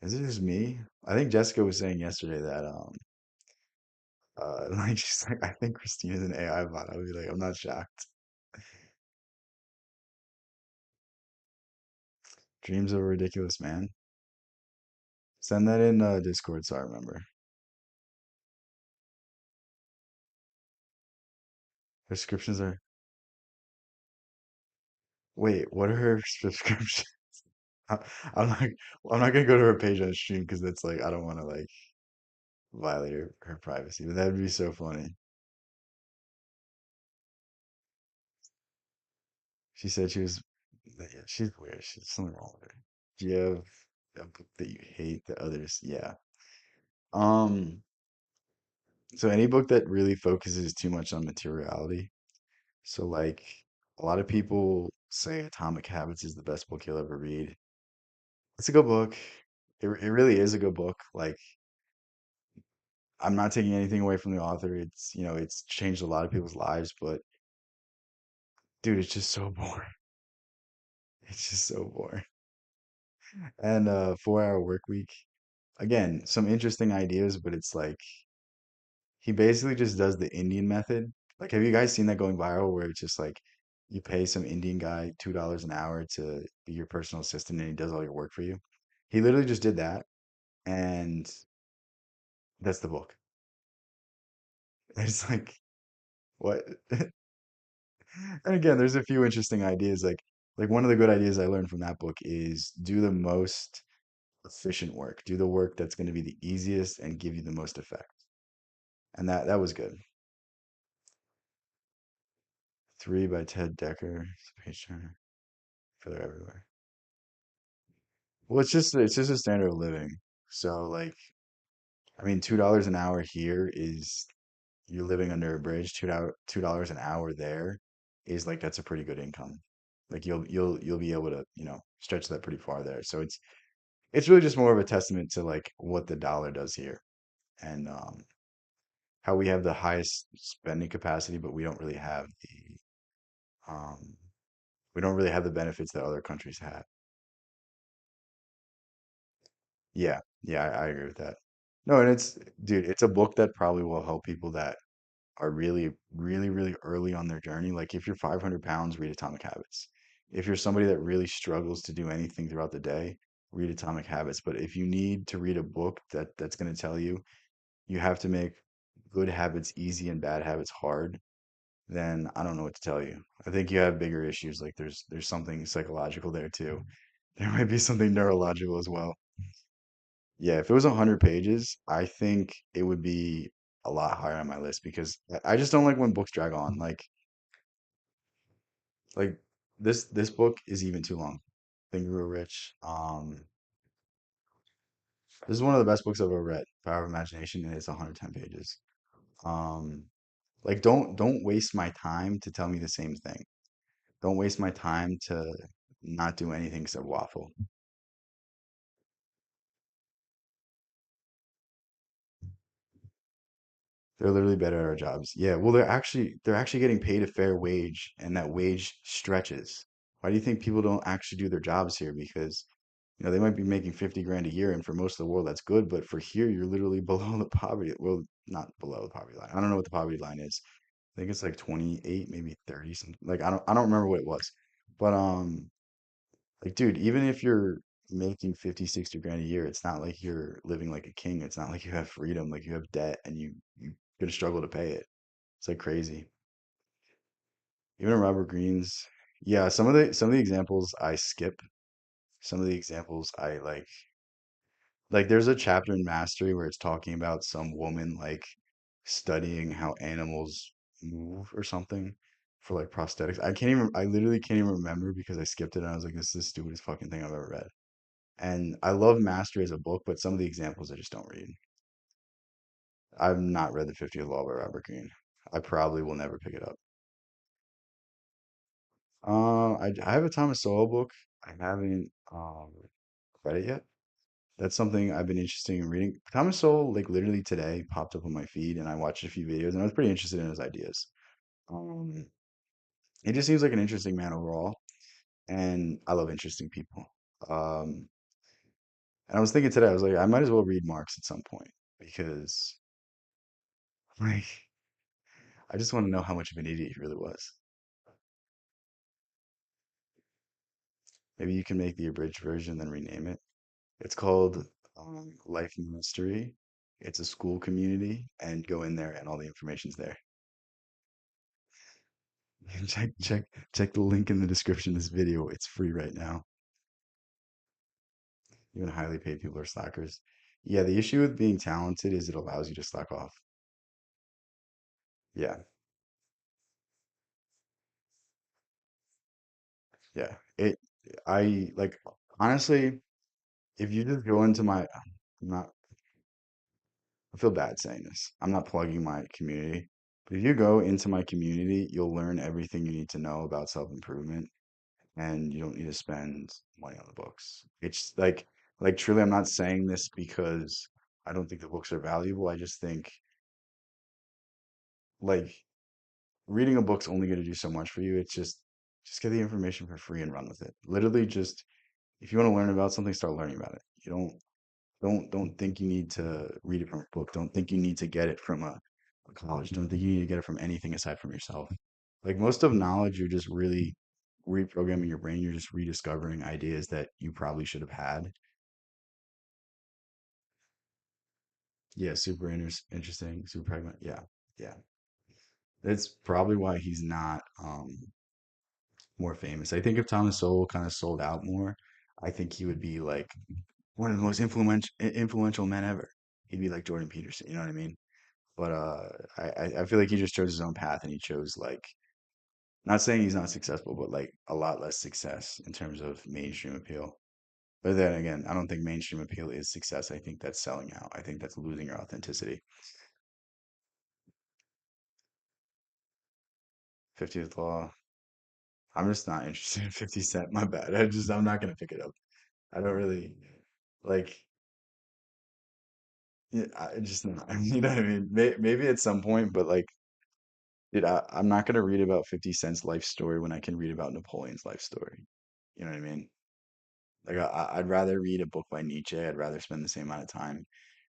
Speaker 1: Is it just me? I think Jessica was saying yesterday that like she's like, I think Christina's an AI bot. I would be like, I'm not shocked. Dreams of a Ridiculous Man. Send that in Discord so I remember. Prescriptions are wait, what are her subscriptions? I- I'm not I'm not gonna go to her page on stream because that's like I don't want to like violate her privacy, but that would be so funny. She said she was yeah, she's weird. She's something wrong with her. Do you have a book that you hate that others? Yeah. Um, so any book that really focuses too much on materiality. So like a lot of people say Atomic Habits is the best book you'll ever read. It's a good book. It really is a good book. Like I'm not taking anything away from the author. It's changed a lot of people's lives, but dude, it's just so boring. It's just so boring. And 4 Hour Work Week. Again, some interesting ideas, but it's like he basically just does the Indian method. Like, have you guys seen that going viral where it's just like you pay some Indian guy $2 an hour to be your personal assistant and he does all your work for you? He literally just did that, and that's the book. It's like, what? And again, there's a few interesting ideas. Like one of the good ideas I learned from that book is do the most efficient work. Do the work that's going to be the easiest and give you the most effect. And that was good. Three by Ted Decker. It's a page turner. They're everywhere. Well, it's just a standard of living. So like, I mean, $2 an hour here is you're living under a bridge. $2 an hour there is like that's a pretty good income. Like you'll be able to stretch that pretty far there. So it's really just more of a testament to like what the dollar does here and how we have the highest spending capacity, but um, we don't really have the benefits that other countries have. Yeah, yeah, I agree with that. No, and dude, it's a book that probably will help people that are really, really, really early on their journey. Like if you're 500 pounds, read Atomic Habits. If you're somebody that really struggles to do anything throughout the day, read Atomic Habits. But if you need to read a book that's going to tell you you have to make good habits easy and bad habits hard, then I don't know what to tell you. I think you have bigger issues. Like there's something psychological there too. There might be something neurological as well. Yeah, if it was 100 pages, I think it would be a lot higher on my list because I just don't like when books drag on. Like this book is even too long. Think and Grow Rich. This is one of the best books I've ever read. Power of Imagination, and it's 110 pages. Um, like don't waste my time to tell me the same thing. Don't waste my time to not do anything except waffle. They're literally better at our jobs. Yeah, well, they're actually getting paid a fair wage, and that wage stretches. Why do you think people don't actually do their jobs here? Because, they might be making 50 grand a year, and for most of the world that's good, but for here you're literally below the poverty. Well, not below the poverty line. I don't know what the poverty line is. I think it's like 28, maybe 30 something. Like I don't remember what it was. But like dude, even if you're making 50, 60 grand a year, it's not like you're living like a king. It's not like you have freedom, like you have debt and you gonna struggle to pay it. It's like crazy. Even in Robert Greene's, yeah, some of the examples I skip. Some of the examples I like there's a chapter in Mastery where it's talking about some woman like studying how animals move or something for like prosthetics. I literally can't even remember because I skipped it and I was like, this is the stupidest fucking thing I've ever read. And I love Mastery as a book, but some of the examples I just don't read. I've not read The 50th Law by Robert Greene. I probably will never pick it up. I have a Thomas Sowell book. I haven't read it yet. That's something I've been interested in reading. Thomas Sowell, like literally today, popped up on my feed, and I watched a few videos, and I was pretty interested in his ideas. Um, he just seems like an interesting man overall, and I love interesting people. Um, and I was thinking today, I was like, I might as well read Marx at some point because, like, I just want to know how much of an idiot he really was. Maybe you can make the abridged version, then rename it. It's called Life Mystery. It's a school community, and go in there, and all the information's there. Check the link in the description of this video. It's free right now. Even highly paid people are slackers. Yeah, the issue with being talented is it allows you to slack off. Yeah, yeah. I like honestly, if you just go into I'm not, I feel bad saying this. I'm not plugging my community, but if you go into my community, you'll learn everything you need to know about self-improvement and you don't need to spend money on the books. It's like truly, I'm not saying this because I don't think the books are valuable. I just think like reading a book's only going to do so much for you. It's just get the information for free and run with it. Literally just if you want to learn about something, start learning about it. You don't think you need to read it from a book. Don't think you need to get it from a college. Don't think you need to get it from anything aside from yourself. Like most of knowledge, you're just really reprogramming your brain. You're just rediscovering ideas that you probably should have had. Yeah, super interesting, super pregnant. Yeah, yeah. That's probably why he's not more famous. I think if Thomas Sowell kind of sold out more, I think he would be like one of the most influential men ever. He'd be like Jordan Peterson, you know what I mean? But I feel like he just chose his own path and he chose like not saying he's not successful, but like a lot less success in terms of mainstream appeal. But then again, I don't think mainstream appeal is success. I think that's selling out. I think that's losing your authenticity. 50th Law. I'm just not interested in 50 Cent. My bad. I'm not gonna pick it up. I don't really. Like, yeah, I just, you know what I mean? Maybe at some point, but like, dude, I'm not gonna read about 50 Cent's life story when I can read about Napoleon's life story. You know what I mean? Like, I'd rather read a book by Nietzsche. I'd rather spend the same amount of time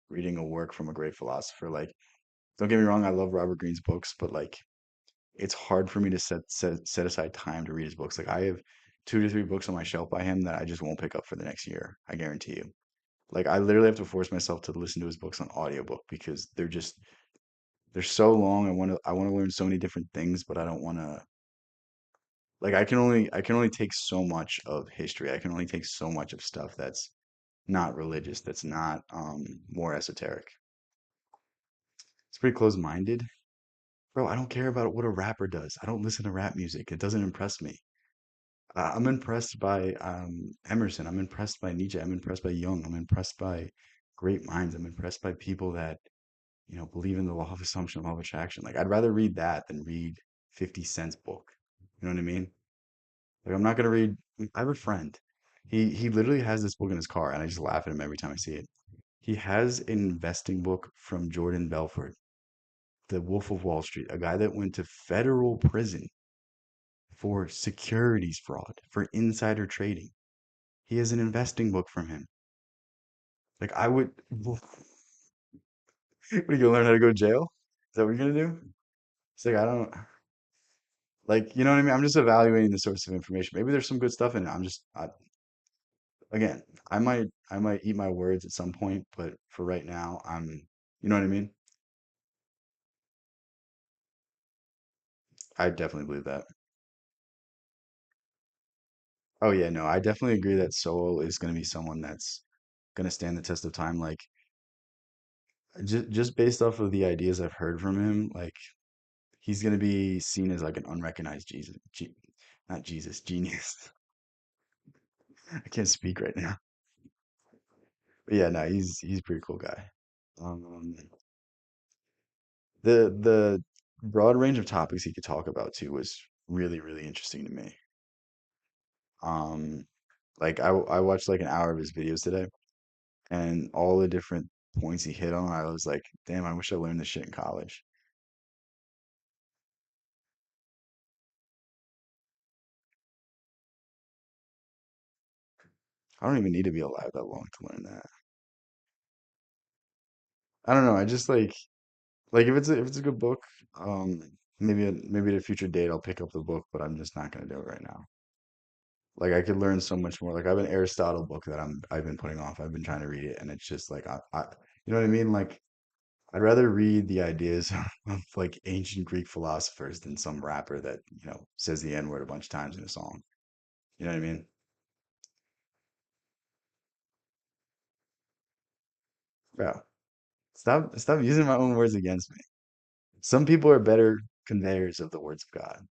Speaker 1: reading a work from a great philosopher. Like, don't get me wrong, I love Robert Greene's books, but like, it's hard for me to set aside time to read his books. Like, I have 2 to 3 books on my shelf by him that I just won't pick up for the next year. I guarantee you. Like, I literally have to force myself to listen to his books on audiobook because they're so long. I want to learn so many different things, but I don't want to like I can only take so much of history. I can only take so much of stuff that's not religious, that's not more esoteric. It's pretty close-minded. Bro, I don't care about what a rapper does. I don't listen to rap music. It doesn't impress me. I'm impressed by Emerson. I'm impressed by Nietzsche. I'm impressed by Jung. I'm impressed by great minds. I'm impressed by people that, believe in the law of assumption, law of attraction. Like, I'd rather read that than read 50 Cent's book. You know what I mean? Like, I'm not gonna read. I have a friend. He literally has this book in his car, and I just laugh at him every time I see it. He has an investing book from Jordan Belfort, the Wolf of Wall Street, a guy that went to federal prison for securities fraud, for insider trading. He has an investing book from him. Like, I would, what are you gonna learn how to go to jail? Is that what you're gonna do? It's like, I don't like, you know what I mean? I'm just evaluating the source of information. Maybe there's some good stuff in it. Again, I might eat my words at some point, but for right now, you know what I mean? I definitely believe that. Oh yeah, no, I definitely agree that Solo is going to be someone that's going to stand the test of time. Like, just based off of the ideas I've heard from him, like he's going to be seen as like an unrecognized not Jesus, genius. I can't speak right now. But yeah, no, he's a pretty cool guy. Um, the broad range of topics he could talk about too was really, really interesting to me. Um, like I watched like an hour of his videos today, and all the different points he hit on, I was like, damn, I wish I learned this shit in college. I don't even need to be alive that long to learn that. I don't know. I just like if it's a good book, maybe at a future date I'll pick up the book, but I'm just not gonna do it right now. Like, I could learn so much more. Like, I have an Aristotle book that I've been putting off. I've been trying to read it, and it's just like you know what I mean? Like, I'd rather read the ideas of like ancient Greek philosophers than some rapper that, says the N-word a bunch of times in a song. You know what I mean? Bro, stop using my own words against me. Some people are better conveyors of the words of God.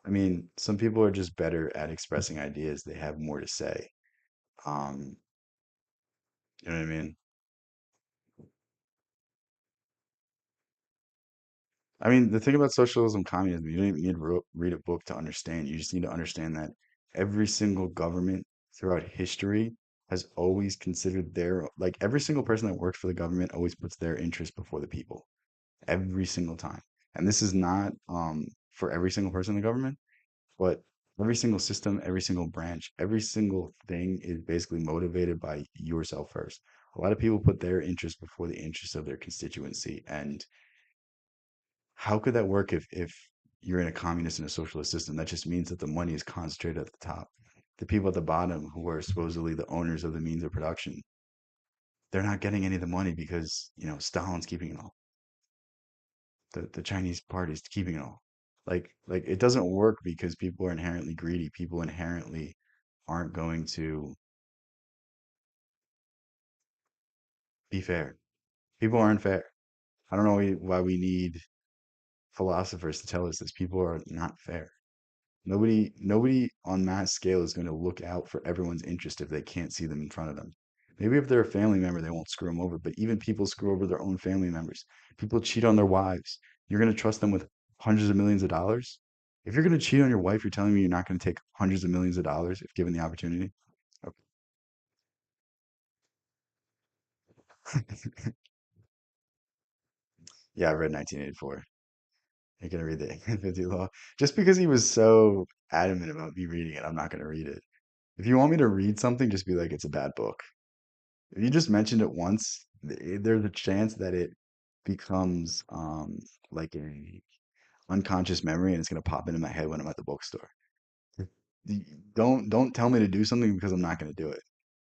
Speaker 1: I mean, some people are just better at expressing ideas. They have more to say. Um, you know what I mean? I mean, the thing about socialism, communism, you don't even need to read a book to understand. You just need to understand that every single government throughout history has always considered like every single person that works for the government always puts their interest before the people, every single time. And this is not for every single person in the government, but every single system, every single branch, every single thing is basically motivated by yourself first. A lot of people put their interest before the interest of their constituency, and how could that work if you're in a communist and a socialist system? That just means that the money is concentrated at the top. The people at the bottom, who are supposedly the owners of the means of production, they're not getting any of the money because, Stalin's keeping it all. The Chinese party's keeping it all. Like it doesn't work because people are inherently greedy. People inherently aren't going to be fair. People aren't fair. I don't know why we need philosophers to tell us this. People are not fair. Nobody on that scale is going to look out for everyone's interest if they can't see them in front of them. Maybe if they're a family member, they won't screw them over, but even people screw over their own family members. People cheat on their wives. You're going to trust them with hundreds of millions of dollars? If you're going to cheat on your wife, you're telling me you're not going to take hundreds of millions of dollars if given the opportunity? Okay. Yeah, I read 1984. You're gonna read the 50 Law. Just because he was so adamant about me reading it, I'm not gonna read it. If you want me to read something, just be like, it's a bad book. If you just mentioned it once, there's a chance that it becomes like a unconscious memory and it's gonna pop into my head when I'm at the bookstore. Y- don't tell me to do something because I'm not gonna do it.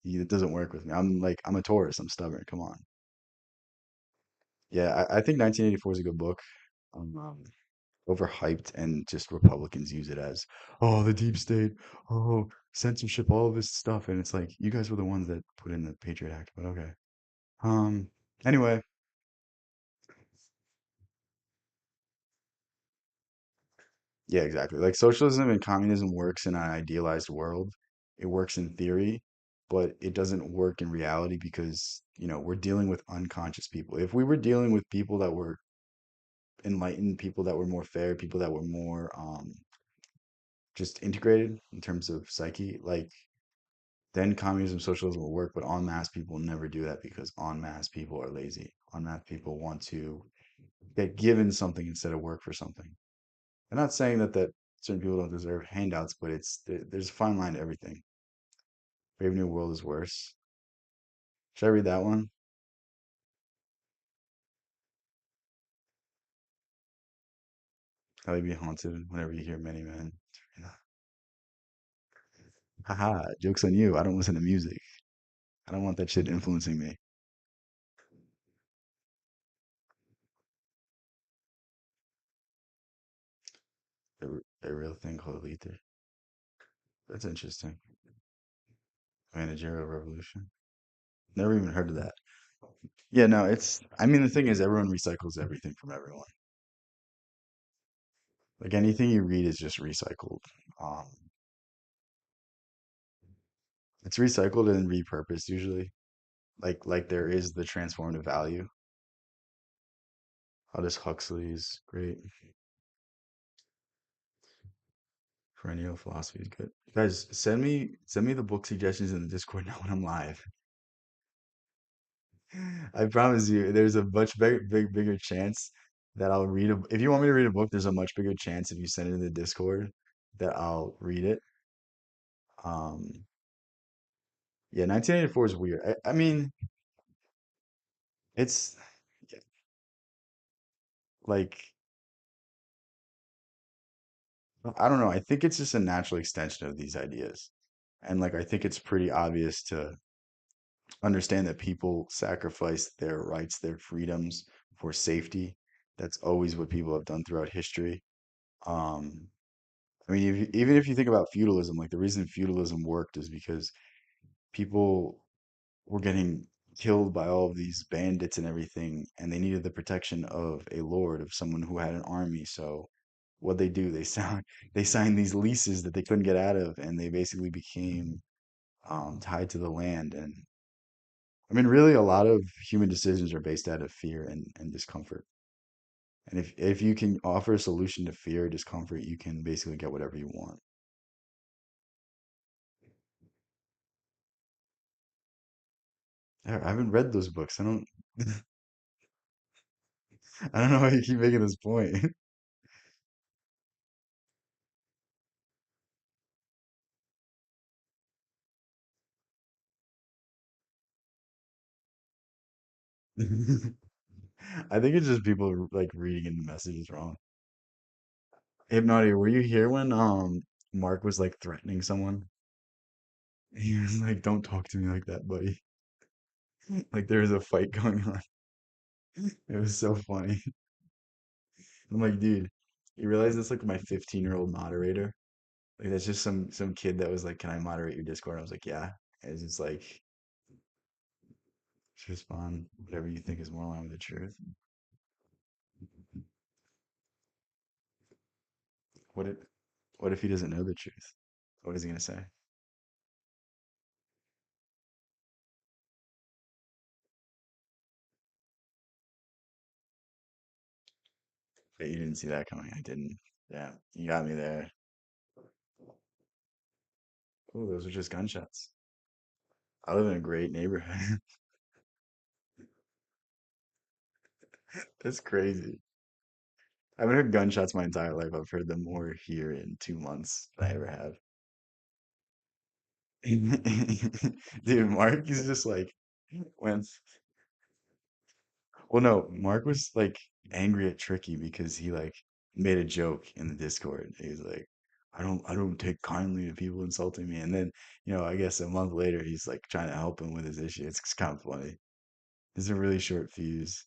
Speaker 1: It doesn't work with me. I'm a Taurus. I'm stubborn. Come on. Yeah, I think 1984 is a good book. Um, overhyped and just Republicans use it as, oh, the deep state, oh, censorship, all of this stuff. And it's like, you guys were the ones that put in the Patriot Act, but okay. Um, anyway, yeah, exactly. Like socialism and communism works in an idealized world. It works in theory, but it doesn't work in reality because, we're dealing with unconscious people. If we were dealing with people that were enlightened, people that were more fair, people that were more just integrated in terms of psyche, like then communism, socialism will work, but en masse people never do that because en masse people are lazy. En masse people want to get given something instead of work for something. I'm not saying that certain people don't deserve handouts, but there's a fine line to everything. Brave New World is worse. Should I read that one? How you be haunted whenever you hear many men. Haha, joke's on you. I don't listen to music. I don't want that shit influencing me. A real thing called ether. That's interesting. Managerial revolution. Never even heard of that. Yeah, no, I mean, the thing is, everyone recycles everything from everyone. Like anything you read is just recycled. Um, it's recycled and repurposed usually. Like there is the transformative value. Aldous Huxley's great. Perennial philosophy is good. Guys, send me the book suggestions in the Discord now when I'm live. I promise you, there's a much bigger chance that I'll read a. If you want me to read a book, there's a much bigger chance if you send it in the Discord that I'll read it. Um, yeah, 1984 is weird. I mean, it's like I don't know. I think it's just a natural extension of these ideas. And like I think it's pretty obvious to understand that people sacrifice their rights, their freedoms for safety. That's always what people have done throughout history. Um, I mean, even if you think about feudalism, like the reason feudalism worked is because people were getting killed by all of these bandits and everything, and they needed the protection of a lord, of someone who had an army. So what they do, they signed these leases that they couldn't get out of, and they basically became tied to the land. And I mean, really, a lot of human decisions are based out of fear and discomfort. And if you can offer a solution to fear or discomfort, you can basically get whatever you want. I haven't read those books. I don't I don't know why you keep making this point. I think it's just people like reading the messages wrong. Hypnotic, were you here when Mark was like threatening someone? He was like, "Don't talk to me like that, buddy." Like there was a fight going on. It was so funny. I'm like, dude, you realize that's like my 15-year-old moderator? Like that's just some kid that was like, "Can I moderate your Discord?" I was like, "Yeah." And it's just like, just respond whatever you think is more aligned with the truth. What if what if he doesn't know the truth? What is he gonna say? But you didn't see that coming. I didn't. Yeah, you got me there. Oh, those are just gunshots. I live in a great neighborhood. That's crazy. I haven't heard gunshots my entire life. I've heard them more here in 2 months than I ever have. Dude, Mark is just like when well no, Mark was like angry at Tricky because he like made a joke in the Discord. He was like, I don't take kindly to people insulting me. And then, I guess a month later he's like trying to help him with his issue. It's kind of funny. It's a really short fuse.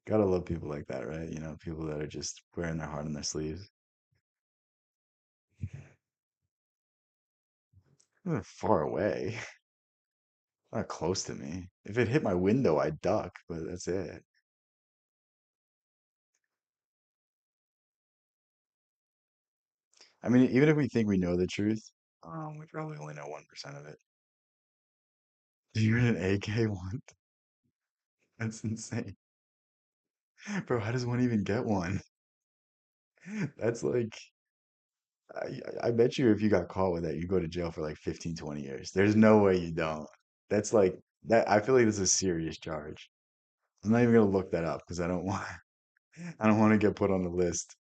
Speaker 1: Gotta love people like that, right? People that are just wearing their heart on their sleeves. They're far away, not close to me. If it hit my window, I'd duck, but that's it. I mean, even if we think we know the truth, we probably only know 1% of it. You're an AK one? That's insane. Bro, how does one even get one? That's like, I bet you if you got caught with that, you go to jail for like 15, 20 years. There's no way you don't. That's like, that, I feel like this is a serious charge. I'm not even gonna look that up because I don't want to get put on the list.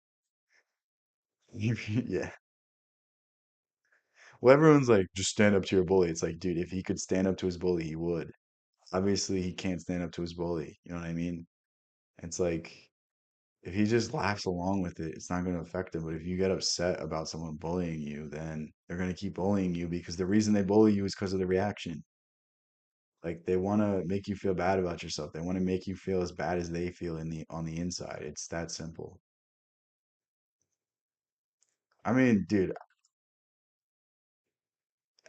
Speaker 1: Yeah. Well, everyone's like, just stand up to your bully. It's like, dude, if he could stand up to his bully, he would. Obviously, he can't stand up to his bully. You know what I mean? It's like, if he just laughs along with it, it's not going to affect him. But if you get upset about someone bullying you, then they're going to keep bullying you because the reason they bully you is because of the reaction. Like they want to make you feel bad about yourself. They want to make you feel as bad as they feel in the on the inside. It's that simple. I mean, dude,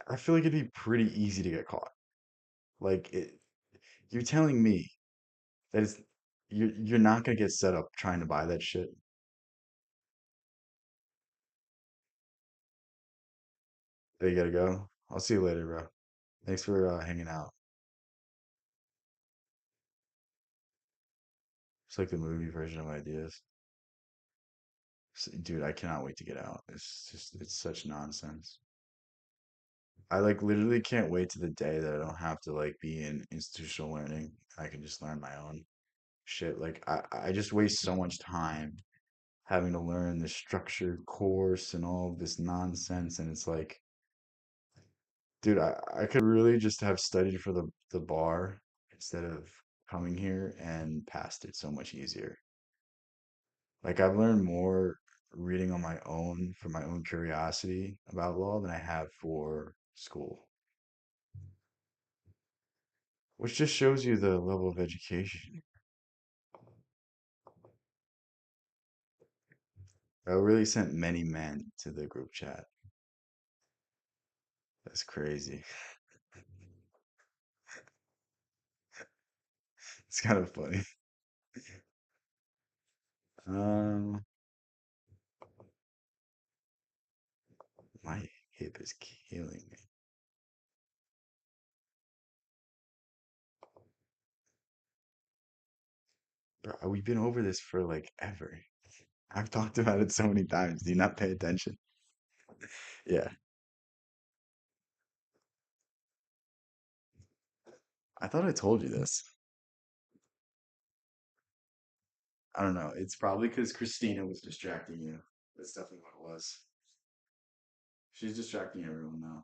Speaker 1: I feel like it'd be pretty easy to get caught. Like you're telling me that you're not gonna get set up trying to buy that shit. There you gotta go. I'll see you later, bro. Thanks for hanging out. It's like the movie version of ideas. Dude, I cannot wait to get out. It's such nonsense. I like literally can't wait to the day that I don't have to like be in institutional learning. I can just learn my own shit. Like I just waste so much time having to learn this structured course and all of this nonsense. And it's like, dude, I could really just have studied for the bar instead of coming here and passed it so much easier. Like I've learned more reading on my own for my own curiosity about law than I have for school, which just shows you the level of education. I really sent many men to the group chat. That's crazy. It's kind of funny. Um, my hip is killing me. Bro, we've been over this for like ever. I've talked about it so many times. Do you not pay attention? Yeah. I thought I told you this. I don't know. It's probably because Christina was distracting you. That's definitely what it was. She's distracting everyone now.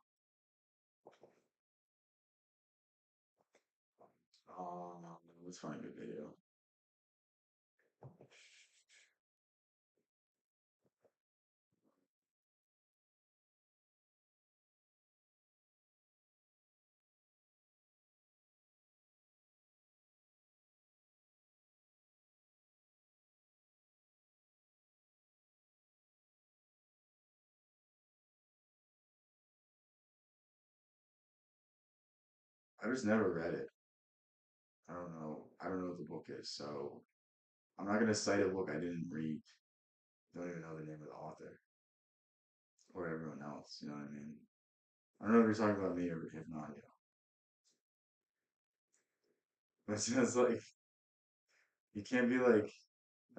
Speaker 1: Oh, no. Let's find a good video. I just never read it. I don't know. I don't know what the book is, so I'm not gonna cite a book I didn't read. Don't even know the name of the author or everyone else. You know what I mean? I don't know if you're talking about me or if not. It's just like you can't be like,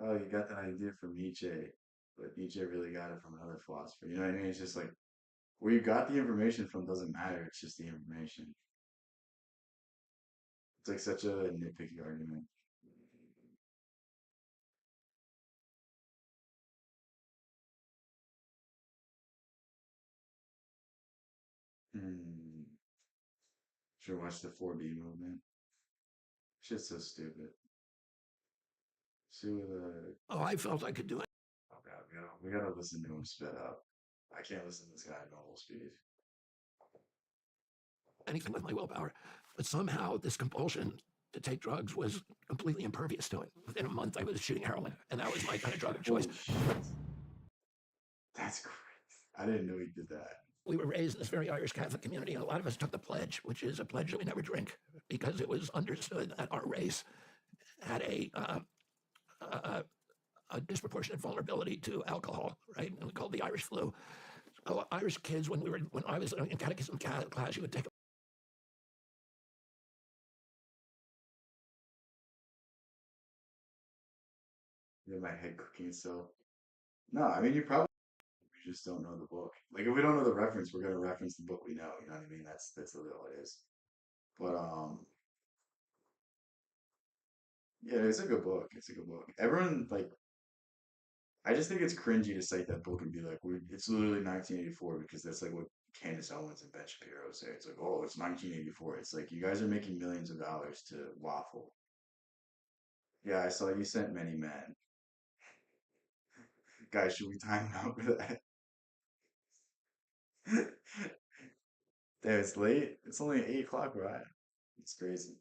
Speaker 1: oh, you got that idea from Nietzsche, but Nietzsche really got it from another philosopher. You know what I mean? It's just like where you got the information from doesn't matter. It's just the information. It's like such a nitpicky argument. Hmm. Should watch the 4B movement. Shit's so stupid. See what the
Speaker 8: Oh, I felt I could do
Speaker 1: oh god, we gotta listen to him spit up. I can't listen to this guy at normal speed.
Speaker 8: anything with my willpower, but somehow this compulsion to take drugs was completely impervious to it. Within a month, I was shooting heroin, and that was my kind of drug of choice.
Speaker 1: Holy shit. That's crazy. I didn't know he did that.
Speaker 8: We were raised in this very Irish Catholic community, and a lot of us took the pledge, which is a pledge that we never drink, because it was understood that our race had a disproportionate vulnerability to alcohol, right? And we called the Irish flu. So Irish kids, when I was in catechism class, you would take
Speaker 1: Yeah, my head cooking so. No, I mean you probably we just don't know the book. Like if we don't know the reference, we're gonna reference the book we know. You know what I mean? That's really all it is. But yeah, it's a good book. It's a good book. Everyone like I just think it's cringy to cite that book and be like, it's literally 1984 because that's like what Candace Owens and Ben Shapiro say. It's like, oh, it's 1984. It's like you guys are making millions of dollars to waffle. Yeah, I saw you sent many men. Guys, should we time out for that? Damn, it's late. It's only 8 o'clock, right? It's crazy.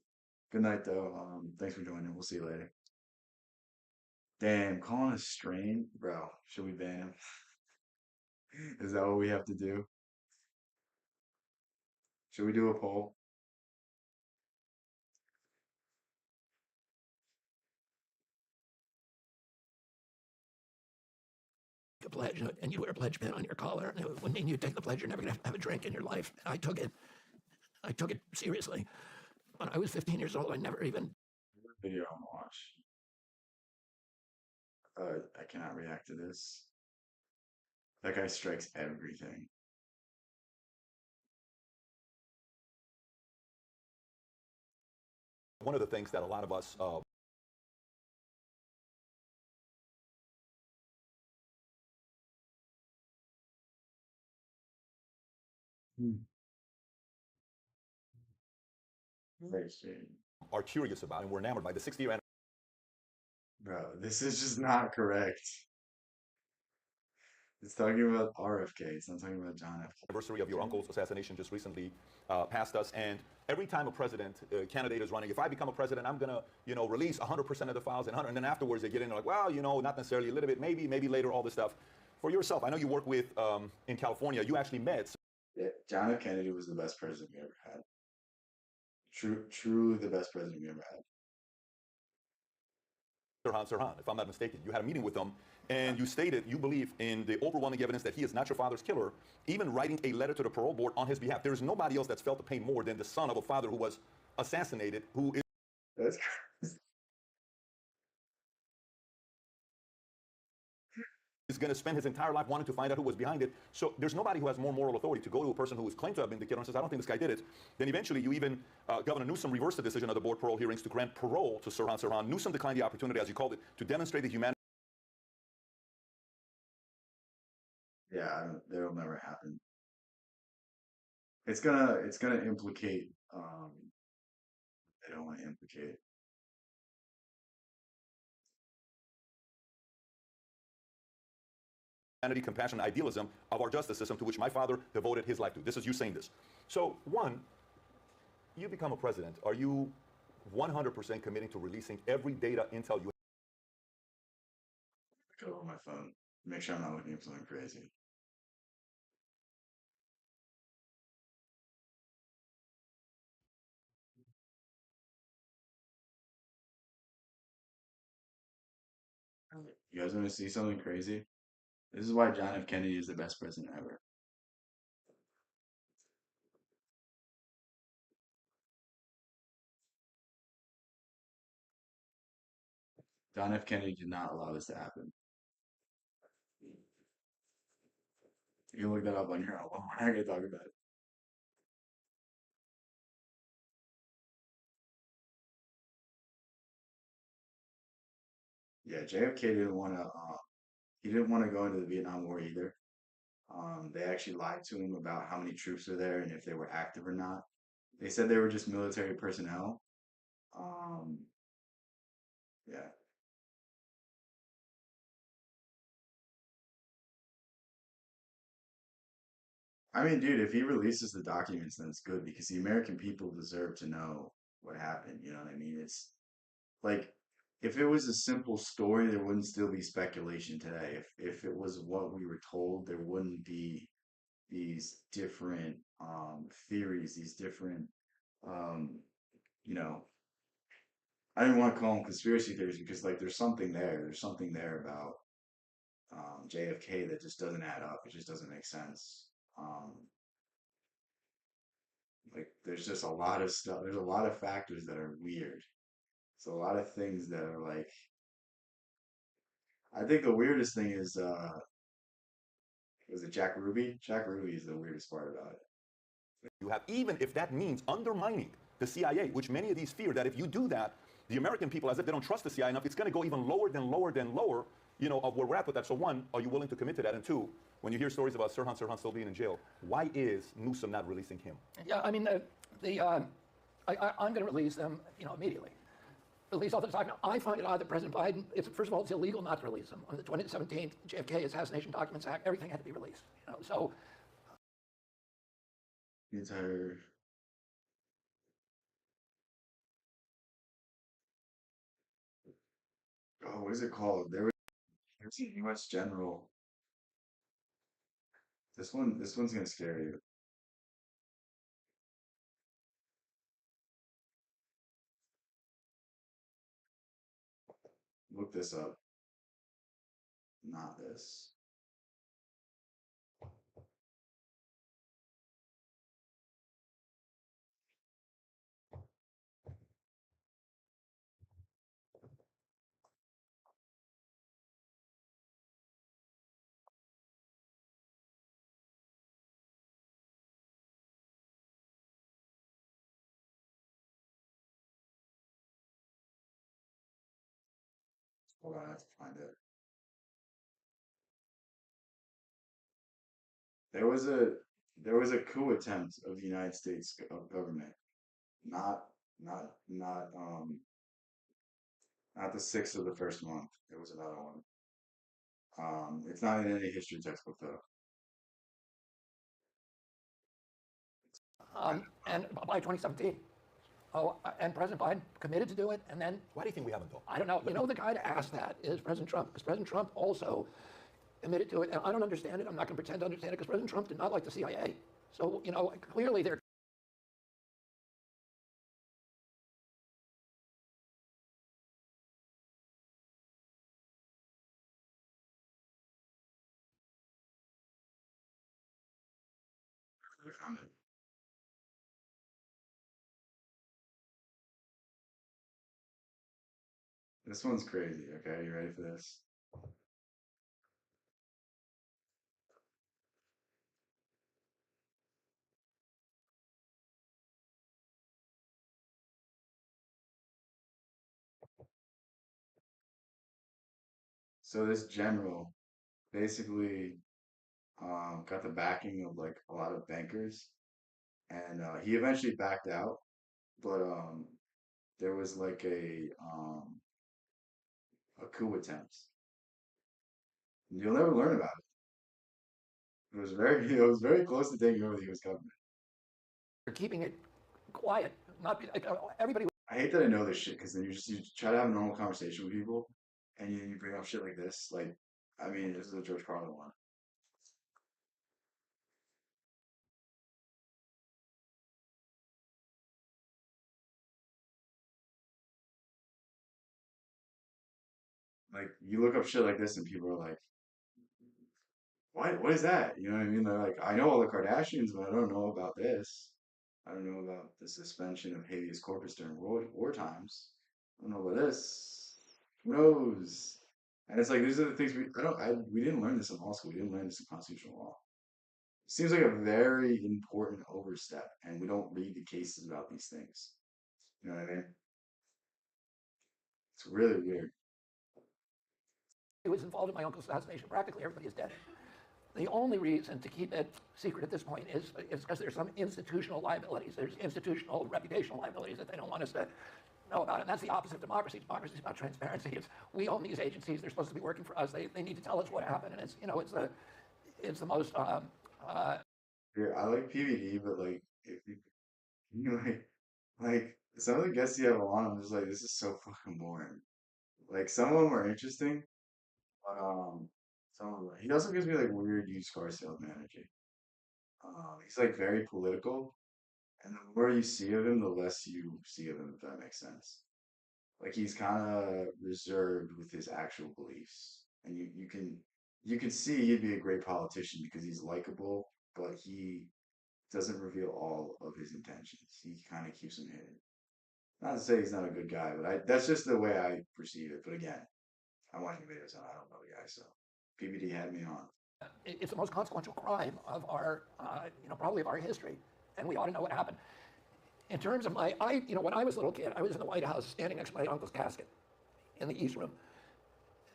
Speaker 1: Good night, though. Thanks for joining. We'll see you later. Damn, calling a strain, bro. Should we ban him? Is that what we have to do? Should we do a poll?
Speaker 8: a pledge, and you'd wear a pledge pin on your collar, and it would mean you take the pledge, you're never going to have a drink in your life. I took it seriously. When I was 15 years old, I never even
Speaker 1: Video I want to watch. I cannot react to this. That guy strikes everything.
Speaker 9: One of the things that a lot of us
Speaker 1: Hmm. Very strange.
Speaker 9: are curious about and we're enamored by the 60-year
Speaker 1: Bro, this is just not correct. It's talking about RFK. It's not talking about John F.
Speaker 9: anniversary of your uncle's assassination just recently passed us. And every time a president candidate is running, if I become a president, I'm going to, release 100% of the files and then afterwards they get in like, well, not necessarily a little bit, maybe later, all this stuff. For yourself, I know you work with, in California, you actually met.
Speaker 1: Yeah, John F. Kennedy was the best president we ever had. Truly the best president we ever had.
Speaker 9: Sirhan, if I'm not mistaken. You had a meeting with him, and you stated you believe in the overwhelming evidence that he is not your father's killer, even writing a letter to the parole board on his behalf. There is nobody else that's felt the pain more than the son of a father who was assassinated, who
Speaker 1: That's
Speaker 9: is going to spend his entire life wanting to find out who was behind it. So there's nobody who has more moral authority to go to a person who is claimed to have been the killer and says, I don't think this guy did it. Then eventually you even, Governor Newsom reversed the decision of the board parole hearings to grant parole to Sirhan. Newsom declined the opportunity, as you called it, to demonstrate the humanity.
Speaker 1: yeah, that'll never happen. It's gonna implicate they don't want to implicate.
Speaker 9: Compassion, and idealism of our justice system to which my father devoted his life to. This is you saying this. So, one, you become a president. Are you 100% committing to releasing every data intel you
Speaker 1: Go on my phone. Make sure I'm not looking at something crazy. You guys want to see something crazy? This is why John F. Kennedy is the best president ever. John F. Kennedy did not allow this to happen. You can look that up on your own. We're not gonna talk about it. Yeah, JFK didn't want to. He didn't want to go into the Vietnam War either. They actually lied to him about how many troops are there and if they were active or not. They said they were just military personnel. Um, yeah. I mean, dude, if he releases the documents, then it's good because the American people deserve to know what happened. You know what I mean? It's like if it was a simple story, there wouldn't still be speculation today. If it was what we were told, there wouldn't be these different theories, these different um, you know, I didn't want to call them conspiracy theories because like there's something there. There's something there about JFK that just doesn't add up. It just doesn't make sense. Um, like there's just a lot of stuff. There's a lot of factors that are weird. So a lot of things that are like I think the weirdest thing is was it Jack Ruby? Jack Ruby is the weirdest part about it.
Speaker 9: You have, even if that means undermining the CIA, which many of these fear that if you do that, the American people, as if they don't trust the CIA enough, it's going to go even lower than lower than lower, you know, of where we're at with that. So one, are you willing to commit to that? And two, when you hear stories about Sirhan still being in jail, why is Newsom not releasing him?
Speaker 8: Yeah, I mean, I'm going to release them, you know, immediately. Release all the time. Now, I find it odd that President Biden, first of all, it's illegal not to release them. On the 2017 JFK Assassination Documents Act, everything had to be released. You know, so
Speaker 1: The entire oh, what is it called? There's a U.S. general. This one's gonna scare you. Look this up. Not this. Hold on, I have to find it. There was a there was a coup attempt of the United States government. Not not the sixth of the first month. It was another one. It's not in any history textbook though.
Speaker 8: and by 2017. Oh, and President Biden committed to do it, and then
Speaker 9: Why do you think we haven't, though?
Speaker 8: I don't know. You know, the guy to ask that is President Trump, because President Trump also admitted to it, and I don't understand it. I'm not going to pretend to understand it, because President Trump did not like the CIA. So, you know, clearly they're
Speaker 1: I found it. This one's crazy. Okay, you ready for this? So this general basically got the backing of like a lot of bankers, and he eventually backed out. But there was like a coup attempt. You'll never learn about it. It was very it was very close to taking over the U.S. government.
Speaker 8: keeping it quiet. Not be, everybody.
Speaker 1: I hate that I know this shit because then you try to have a normal conversation with people, and you bring up shit like this. Like, I mean, this is a George Carlin one. Like, you look up shit like this, and people are like, "What? What is that?" You know what I mean? They're like, "I know all the Kardashians, but I don't know about this. I don't know about the suspension of habeas corpus during war times. I don't know about this. Who knows?" And it's like these are the things we didn't learn this in law school. We didn't learn this in constitutional law. Seems like a very important overstep, and we don't read the cases about these things. You know what I mean? It's really weird.
Speaker 8: Was involved in my uncle's assassination. Practically everybody is dead. The only reason to keep it secret at this point is because there's some institutional liabilities. There's institutional reputational liabilities that they don't want us to know about. And that's the opposite of democracy. Democracy is about transparency. It's we own these agencies. They're supposed to be working for us. They need to tell us what happened. And it's the most
Speaker 1: Yeah, I like PVD, but like if you like some of the guests you have on, I'm just like, this is so fucking boring. Like some of them are interesting, but some of them, he also gives me like weird used car salesman energy. He's like very political, and the more you see of him, the less you see of him, if that makes sense. Like he's kind of reserved with his actual beliefs, and you can see he'd be a great politician because he's likable, but he doesn't reveal all of his intentions. He kind of keeps them hidden. Not to say he's not a good guy, but that's just the way I perceive it. But again, I'm watching videos and I don't know the guy, so PBD had me on.
Speaker 8: it's the most consequential crime of our probably of our history, and we ought to know what happened. In terms of when I was a little kid, I was in the White House standing next to my uncle's casket in the East Room.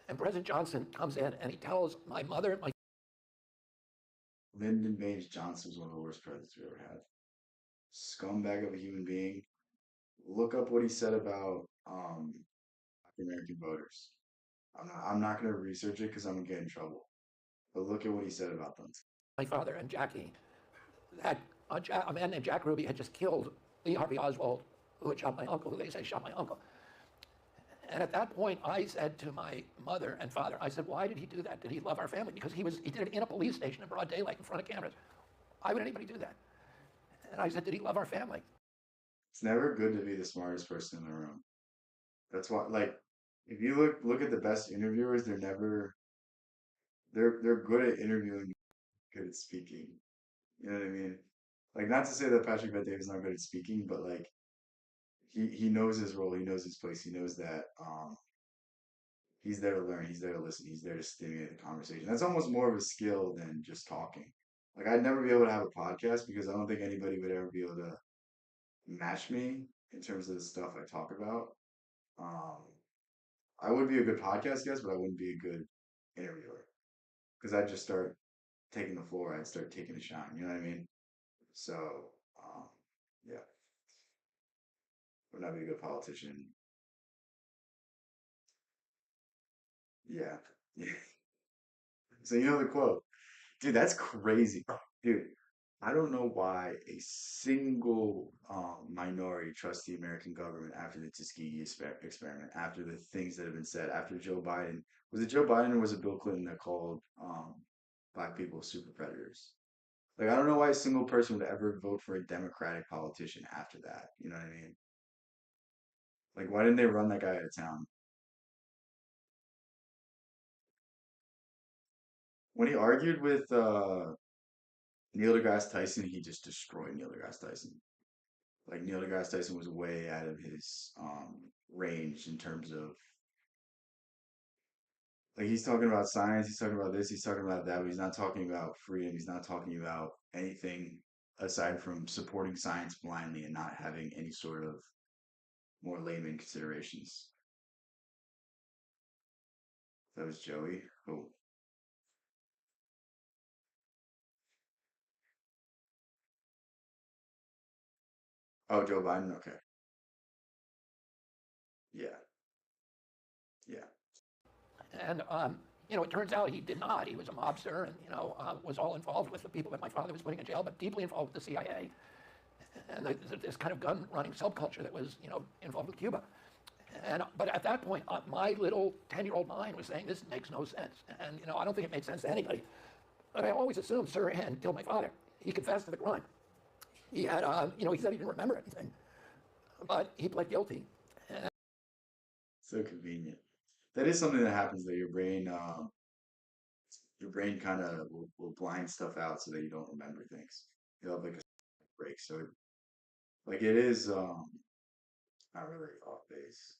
Speaker 8: And President Johnson comes in and he tells my mother, my
Speaker 1: Lyndon Baines Johnson was one of the worst presidents we ever had. Scumbag of a human being. Look up what he said about African American voters. I'm not going to research it because I'm going to get in trouble. But look at what he said about them.
Speaker 8: my father and Jackie, that a man named Jack Ruby had just killed Lee Harvey Oswald, who had shot my uncle, who they say shot my uncle. And at that point, I said to my mother and father, I said, why did he do that? Did he love our family? Because he did it in a police station in broad daylight in front of cameras. Why would anybody do that? And I said, did he love our family?
Speaker 1: It's never good to be the smartest person in the room. That's why, like, if you look at the best interviewers, they're good at interviewing, good at speaking. You know what I mean? Like, not to say that Patrick Bet David's not good at speaking, but like he knows his role, he knows his place, he knows that he's there to learn, he's there to listen, he's there to stimulate the conversation. That's almost more of a skill than just talking. Like I'd never be able to have a podcast because I don't think anybody would ever be able to match me in terms of the stuff I talk about. Um, I would be a good podcast guest, but I wouldn't be a good interviewer because I'd just start taking the floor. I'd start taking a shine. You know what I mean? So, um, yeah, would not be a good politician. Yeah, yeah. So you know the quote, dude. That's crazy, dude. I don't know why a single minority trusts the American government after the Tuskegee experiment, after the things that have been said, after Joe Biden. Was it Joe Biden or was it Bill Clinton that called black people super predators? Like, I don't know why a single person would ever vote for a Democratic politician after that. You know what I mean? Like, why didn't they run that guy out of town? When he argued with Neil deGrasse Tyson, he just destroyed Neil deGrasse Tyson. Like Neil deGrasse Tyson was way out of his range in terms of like he's talking about science, he's talking about this, he's talking about that, but he's not talking about freedom, he's not talking about anything aside from supporting science blindly and not having any sort of more layman considerations. That was Joey. Oh, oh, Joe Biden. Okay, yeah, yeah.
Speaker 8: And it turns out he did not. He was a mobster, and was all involved with the people that my father was putting in jail, but deeply involved with the CIA and this kind of gun-running subculture that was, involved with Cuba. But at that point, my little 10-year-old mind was saying this makes no sense, and I don't think it made sense to anybody. But I always assumed Sirhan killed my father. He confessed to the crime. He had, he said he didn't remember anything, but he pled guilty.
Speaker 1: So convenient. That is something that happens though. Your brain kind of will blind stuff out so that you don't remember things. You'll have like a break. So like it is not really off base.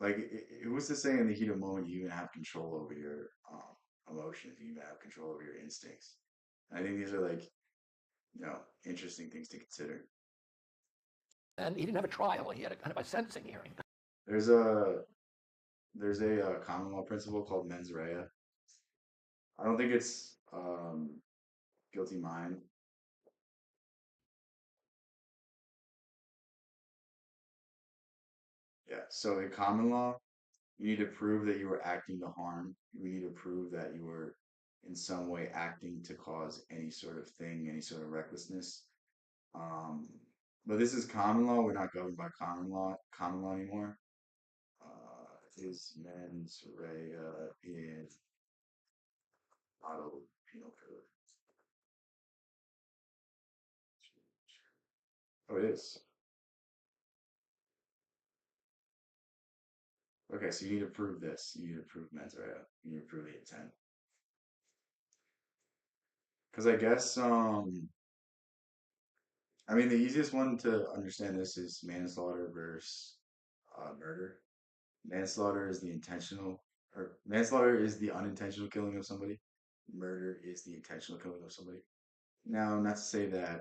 Speaker 1: Like it was the saying in the heat of the moment, you even have control over your emotions. You even have control over your instincts. And I think these are like interesting things to consider.
Speaker 8: And he didn't have a trial. He had a kind of a sentencing hearing.
Speaker 1: There's a common law principle called mens rea. I don't think it's um, guilty mind. Yeah. So in common law, you need to prove that you were acting to harm. You need to prove that you were in some way acting to cause any sort of thing, any sort of recklessness. Um, but this is common law. We're not governed by common law anymore. Is mens rea in model penal code? Oh, it is. Okay, so you need to prove this. You need to prove mens rea. You need to prove the intent. Because I guess, I mean, the easiest one to understand this is manslaughter versus murder. Manslaughter is the intentional, or manslaughter is the unintentional killing of somebody. Murder is the intentional killing of somebody. Now, not to say that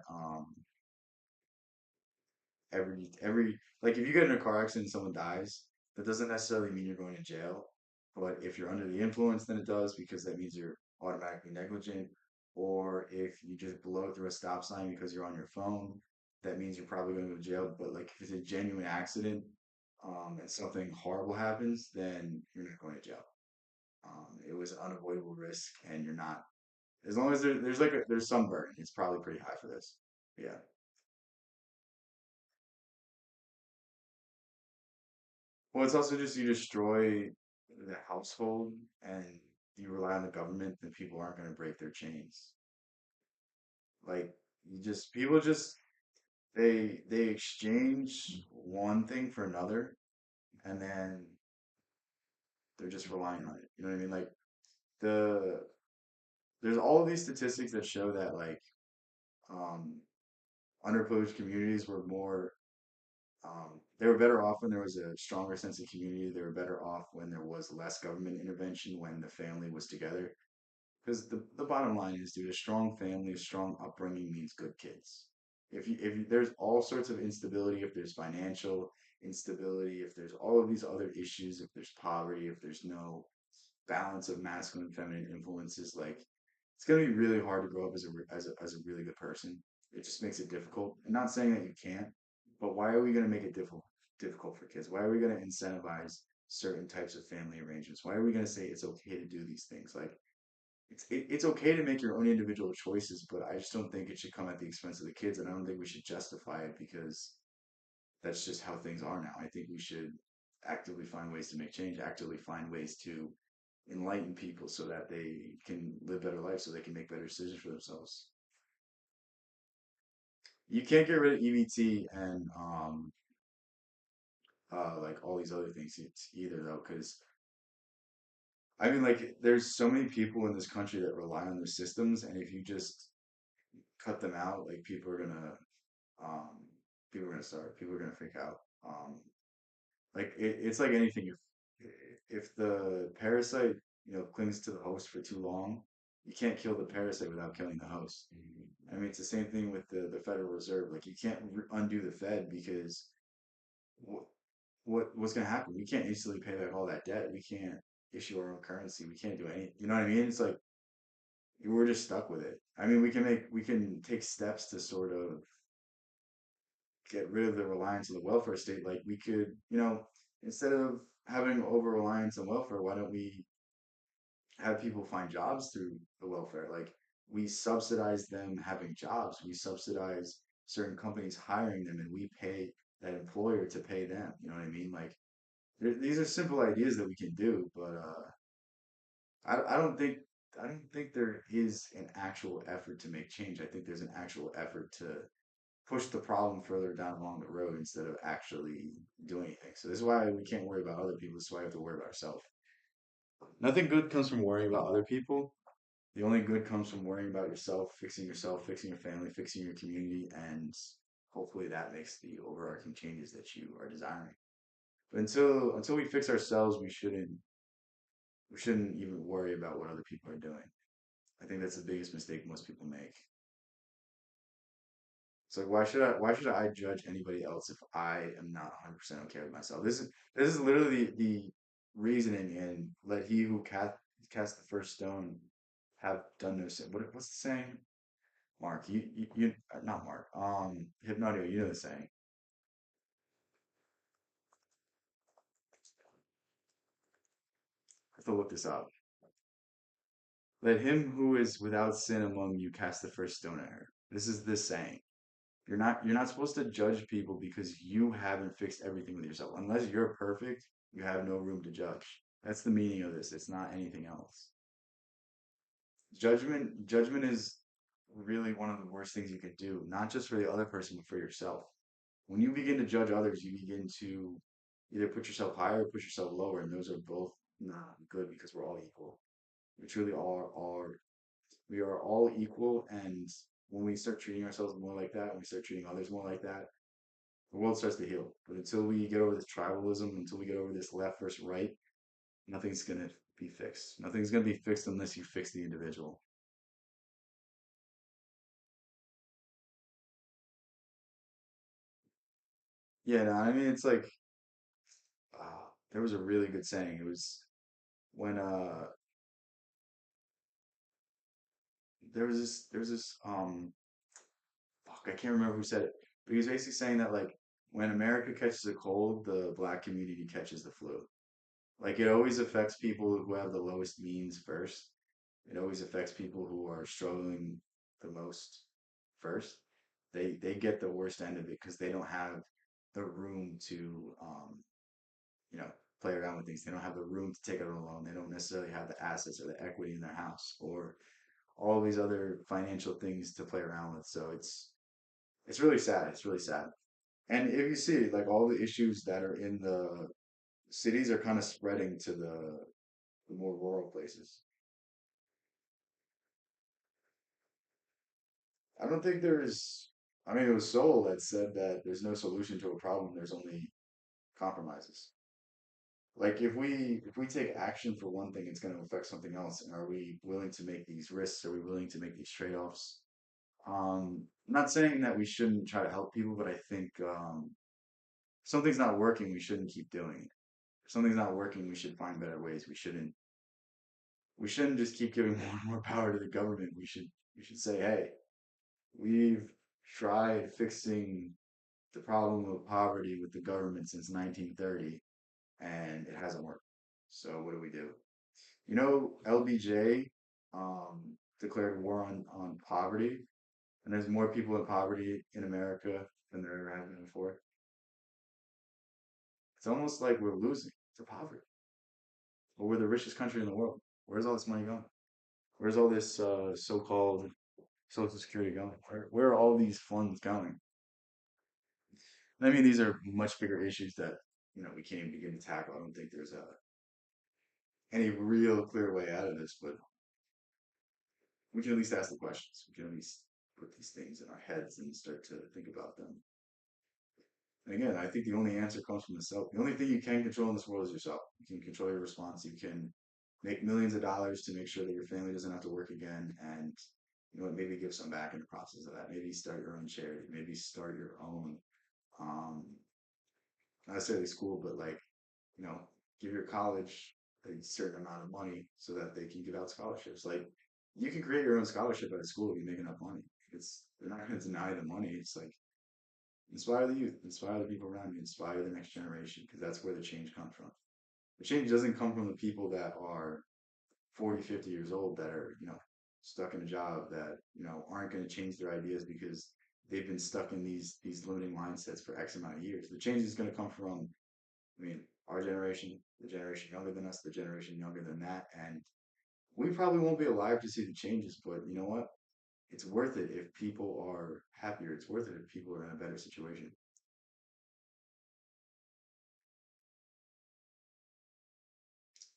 Speaker 1: every like if you get in a car accident and someone dies, that doesn't necessarily mean you're going to jail. But if you're under the influence, then it does because that means you're automatically negligent. Or if you just blow through a stop sign because you're on your phone, that means you're probably going to go to jail. But like if it's a genuine accident, and something horrible happens, then you're not going to jail. It was an unavoidable risk, and you're not. As long as there's some burden, it's probably pretty high for this. Yeah. Well, it's also just you destroy the household and you rely on the government, then people aren't going to break their chains. Like people just they exchange one thing for another and then they're just relying on it. You know what I mean? Like the there's all of these statistics that show that like um underprivileged communities were more they were better off when there was a stronger sense of community. They were better off when there was less government intervention, when the family was together. Because the bottom line is, dude, a strong family, a strong upbringing means good kids. There's all sorts of instability, if there's financial instability, if there's all of these other issues, if there's poverty, if there's no balance of masculine and feminine influences, like it's gonna be really hard to grow up as a really good person. It just makes it difficult. I'm not saying that you can't, but why are we gonna make it difficult for kids? Why are we gonna incentivize certain types of family arrangements? Why are we gonna say it's okay to do these things? Like it's okay to make your own individual choices, but I just don't think it should come at the expense of the kids, and I don't think we should justify it because that's just how things are now. I think we should actively find ways to make change, actively find ways to enlighten people so that they can live better lives, so they can make better decisions for themselves. You can't get rid of EBT and like all these other things either though, because I mean like there's so many people in this country that rely on their systems, and if you just cut them out, like um people are gonna start, people are gonna freak out. Like it's like anything. If the parasite clings to the host for too long, you can't kill the parasite without killing the host. I mean, it's the same thing with the Federal Reserve. Like you can't undo the Fed because what what's gonna happen? We can't instantly pay back all that debt. We can't issue our own currency. We can't do anything. You know what I mean? It's like we're just stuck with it. I mean, we can take steps to sort of get rid of the reliance on the welfare state. Like we could, instead of having over reliance on welfare, why don't we have people find jobs through the welfare? Like we subsidize them having jobs, we subsidize certain companies hiring them, and we pay that employer to pay them. You know what I mean? Like these are simple ideas that we can do, but I don't think there is an actual effort to make change. I think there's an actual effort to push the problem further down along the road instead of actually doing anything. So this is why we can't worry about other people. This is why we have to worry about ourselves. Nothing good comes from worrying about other people. The only good comes from worrying about yourself, fixing your family, fixing your community, and hopefully that makes the overarching changes that you are desiring. But until we fix ourselves, we shouldn't even worry about what other people are doing. I think that's the biggest mistake most people make. It's like why should I judge anybody else if I am not 100% okay with myself? This is literally the reasoning in let he who cast the first stone have done no sin. What's the saying? Mark, you not Mark. Hypnodio, you know the saying. I have to look this up. Let him who is without sin among you cast the first stone at her. This is the saying. You're not supposed to judge people because you haven't fixed everything with yourself. Unless you're perfect, you have no room to judge. That's the meaning of this. It's not anything else. Judgment is really one of the worst things you can do, not just for the other person, but for yourself. When you begin to judge others, you begin to either put yourself higher or put yourself lower, and those are both not good because we're all equal. We truly are we are all equal, and when we start treating ourselves more like that, when we start treating others more like that, the world starts to heal. But until we get over this tribalism, until we get over this left versus right, nothing's gonna be fixed. Nothing's gonna be fixed unless you fix the individual. Yeah, no, I mean it's like there was a really good saying. It was when there was this fuck, I can't remember who said it, but he was basically saying that like when America catches a cold, the black community catches the flu. Like it always affects people who have the lowest means first. It always affects people who are struggling the most first. They get the worst end of it because they don't have the room to you know, play around with things. They don't have the room to take out a loan. They don't necessarily have the assets or the equity in their house or all these other financial things to play around with. So it's really sad. It's really sad. And if you see like all the issues that are in the cities are kind of spreading to the more rural places. I don't think there's, I mean, it was Sol that said that there's no solution to a problem, there's only compromises. Like if we take action for one thing, it's going to affect something else. And are we willing to make these risks? Are we willing to make these trade-offs? I'm not saying that we shouldn't try to help people, but I think if something's not working, we shouldn't keep doing it. If something's not working, we should find better ways. We shouldn't just keep giving more and more power to the government. We should say, hey, we've tried fixing the problem of poverty with the government since 1930, and it hasn't worked. So what do we do? You know, LBJ declared war on poverty, and there's more people in poverty in America than there ever have been before. It's almost like we're losing to poverty, but we're the richest country in the world. Where's all this money going? Where's all this so-called Social Security going? Where are all these funds going? I mean, these are much bigger issues that we can't even begin to tackle. I don't think there's any real clear way out of this, but we can at least ask the questions. We can at least put these things in our heads and start to think about them. And again, I think the only answer comes from the self. The only thing you can control in this world is yourself. You can control your response. You can make millions of dollars to make sure that your family doesn't have to work again, and maybe give some back in the process of that. Maybe start your own charity. Maybe start your own, um, not necessarily school, but like you know, give your college a certain amount of money so that they can give out scholarships. Like you can create your own scholarship at a school if you make enough money. They're not going to deny the money. It's like inspire the youth, inspire the people around you, inspire the next generation because that's where the change comes from. The change doesn't come from the people that are 40, 50 years old that are, stuck in a job that, aren't going to change their ideas because they've been stuck in these limiting mindsets for X amount of years. The change is going to come from, our generation, the generation younger than us, the generation younger than that, and we probably won't be alive to see the changes, but you know what? It's worth it if people are happier. It's worth it if people are in a better situation.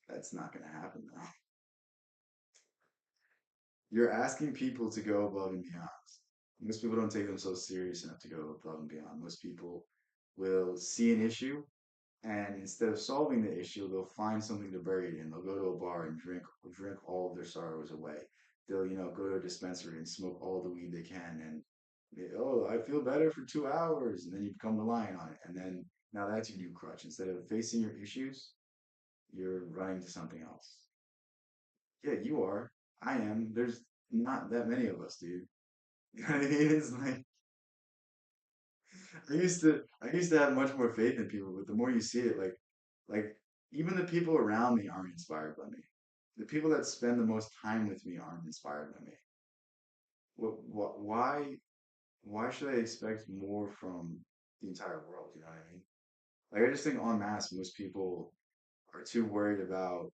Speaker 1: That's not going to happen though. You're asking people to go above and beyond. Most people don't take themselves serious enough to go above and beyond. Most people will see an issue and instead of solving the issue, they'll find something to bury it in. They'll go to a bar and drink all of their sorrows away. They'll, go to a dispensary and smoke all the weed they can and oh, I feel better for 2 hours, and then you become reliant on it. And then now that's your new crutch. Instead of facing your issues, you're running to something else. Yeah, you are. I am. There's not that many of us, dude. You know what I mean? It's like I used to have much more faith in people, but the more you see it, like even the people around me aren't inspired by me. The people that spend the most time with me aren't inspired by me. Why should I expect more from the entire world? You know what I mean? Like I just think en masse, most people are too worried about,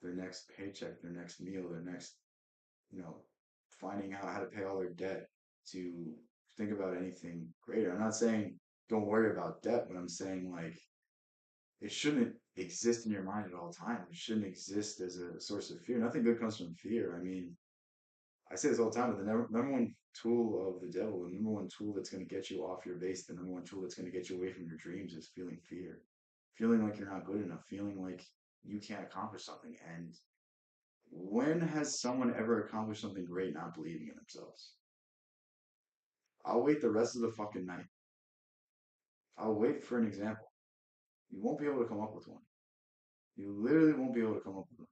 Speaker 1: their next paycheck, their next meal, their next, you know, finding out how to pay all their debt to think about anything greater. I'm not saying don't worry about debt, but I'm saying like it shouldn't exist in your mind at all times. It shouldn't exist as a source of fear. Nothing good comes from fear. I mean, I say this all the time, but the number one tool of the devil, the number one tool that's going to get you off your base, the number one tool that's going to get you away from your dreams is feeling fear, feeling like you're not good enough, feeling like you can't accomplish something. And when has someone ever accomplished something great not believing in themselves? I'll wait the rest of the fucking night. I'll wait for an example. You won't be able to come up with one. You literally won't be able to come up with one.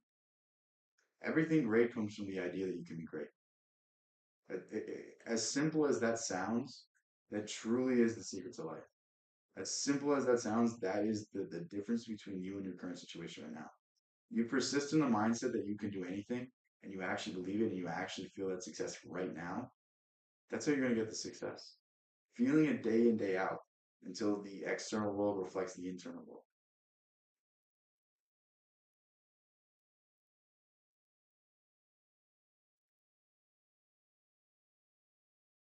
Speaker 1: Everything great comes from the idea that you can be great. As simple as that sounds, that truly is the secret to life. As simple as that sounds, that is the difference between you and your current situation right now. You persist in the mindset that you can do anything and you actually believe it and you actually feel that success right now. That's how you're going to get the success. Feeling it day in, day out until the external world reflects the internal world.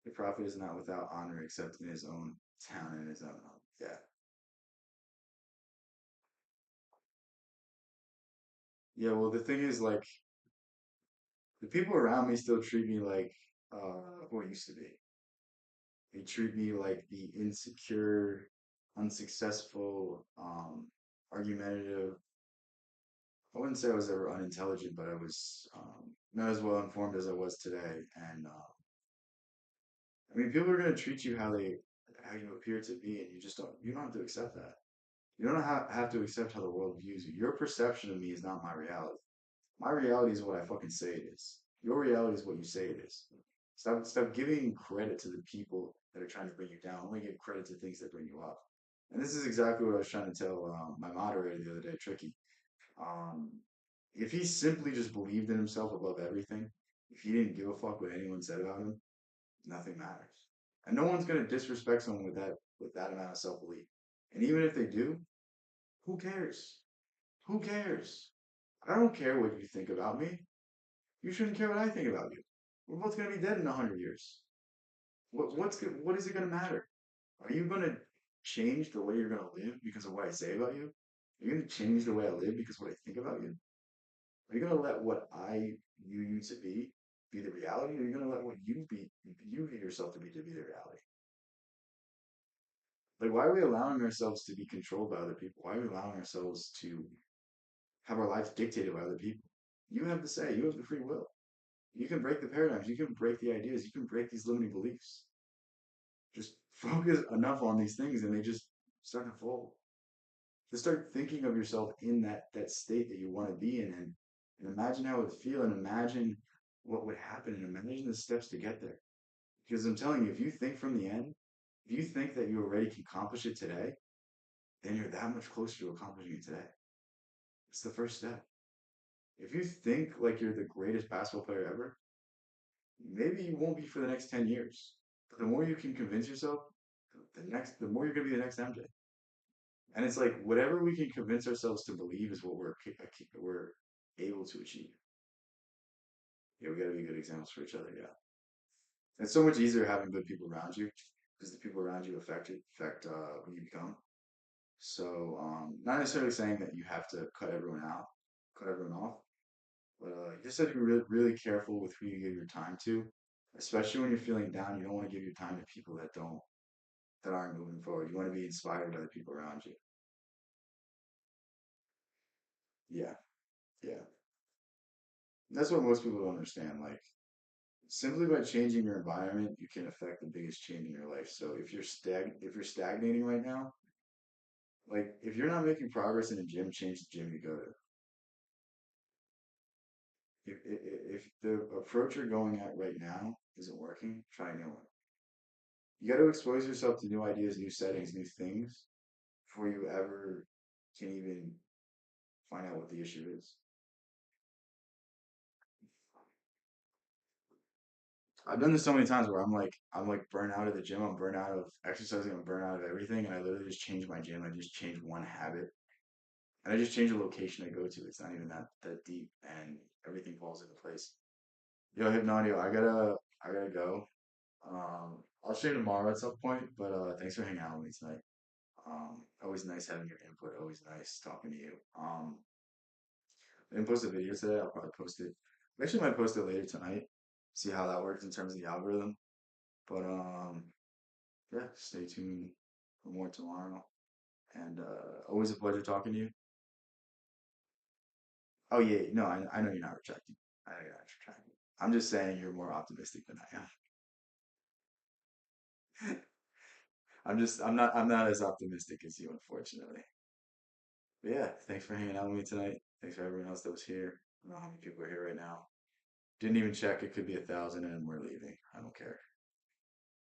Speaker 1: The prophet is not without honor except in his own town and his own home. Yeah. Yeah, well, the thing is, like, the people around me still treat me like who I used to be. They treat me like the insecure, unsuccessful, argumentative. I wouldn't say I was ever unintelligent, but I was not as well informed as I was today. And I mean, people are going to treat you how you appear to be, and you don't have to accept that. You don't have to accept how the world views you. Your perception of me is not my reality. My reality is what I fucking say it is. Your reality is what you say it is. Stop giving credit to the people that are trying to bring you down. Only give credit to things that bring you up. And this is exactly what I was trying to tell my moderator the other day, Tricky. Um, if he simply just believed in himself above everything, if he didn't give a fuck what anyone said about him, nothing matters. And no one's gonna disrespect someone with that amount of self belief. And even if they do, who cares? Who cares? I don't care what you think about me. You shouldn't care what I think about you. We're both gonna be dead in 100 years. What is it gonna matter? Are you gonna change the way you're gonna live because of what I say about you? Are you gonna change the way I live because of what I think about you? Are you gonna let what I view you to be the reality, or are you gonna let what you view yourself to be the reality? Like, why are we allowing ourselves to be controlled by other people? Why are we allowing ourselves to have our lives dictated by other people? You have the say. You have the free will. You can break the paradigms. You can break the ideas. You can break these limiting beliefs. Just focus enough on these things, and they just start to fold. Just start thinking of yourself in that state that you want to be in, and imagine how it would feel, and imagine what would happen, and imagine the steps to get there. Because I'm telling you, if you think from the end, if you think that you already can accomplish it today, then you're that much closer to accomplishing it today. It's the first step. If you think like you're the greatest basketball player ever, maybe you won't be for the next 10 years. But the more you can convince yourself, the more you're gonna be the next MJ. And it's like whatever we can convince ourselves to believe is what we're able to achieve. Yeah, we gotta be good examples for each other. Yeah, it's so much easier having good people around you because the people around you affect who you become. So, not necessarily saying that you have to cut everyone out, cut everyone off, but you just have to be really, really careful with who you give your time to, especially when you're feeling down. You don't want to give your time to people that aren't moving forward. You want to be inspired by the people around you. Yeah, yeah. That's what most people don't understand. Like simply by changing your environment, you can affect the biggest change in your life. So if you're stagnating right now, like if you're not making progress in a gym, change the gym you go to. if the approach you're going at right now isn't working, try a new one. You got to expose yourself to new ideas, new settings, new things before you ever can even find out what the issue is. I've done this so many times where I'm like burnt out of the gym, I'm burnt out of exercising, I'm burnt out of everything, and I literally just change my gym. I just change one habit, and I just change the location I go to. It's not even that deep, and everything falls into place. Yo, Hypnotio, I gotta go. I'll stream tomorrow at some point, but thanks for hanging out with me tonight. Always nice having your input. Always nice talking to you. I didn't post a video today. I'll probably post it. I actually might post it later tonight. See how that works in terms of the algorithm. But yeah, stay tuned for more tomorrow. And always a pleasure talking to you. Oh yeah, no, I know you're not retracting. I know you're not retracting. I'm just saying you're more optimistic than I am. I'm not as optimistic as you, unfortunately. But yeah, thanks for hanging out with me tonight. Thanks for everyone else that was here. I don't know how many people are here right now. Didn't even check. It could be 1,000 and we're leaving. I don't care.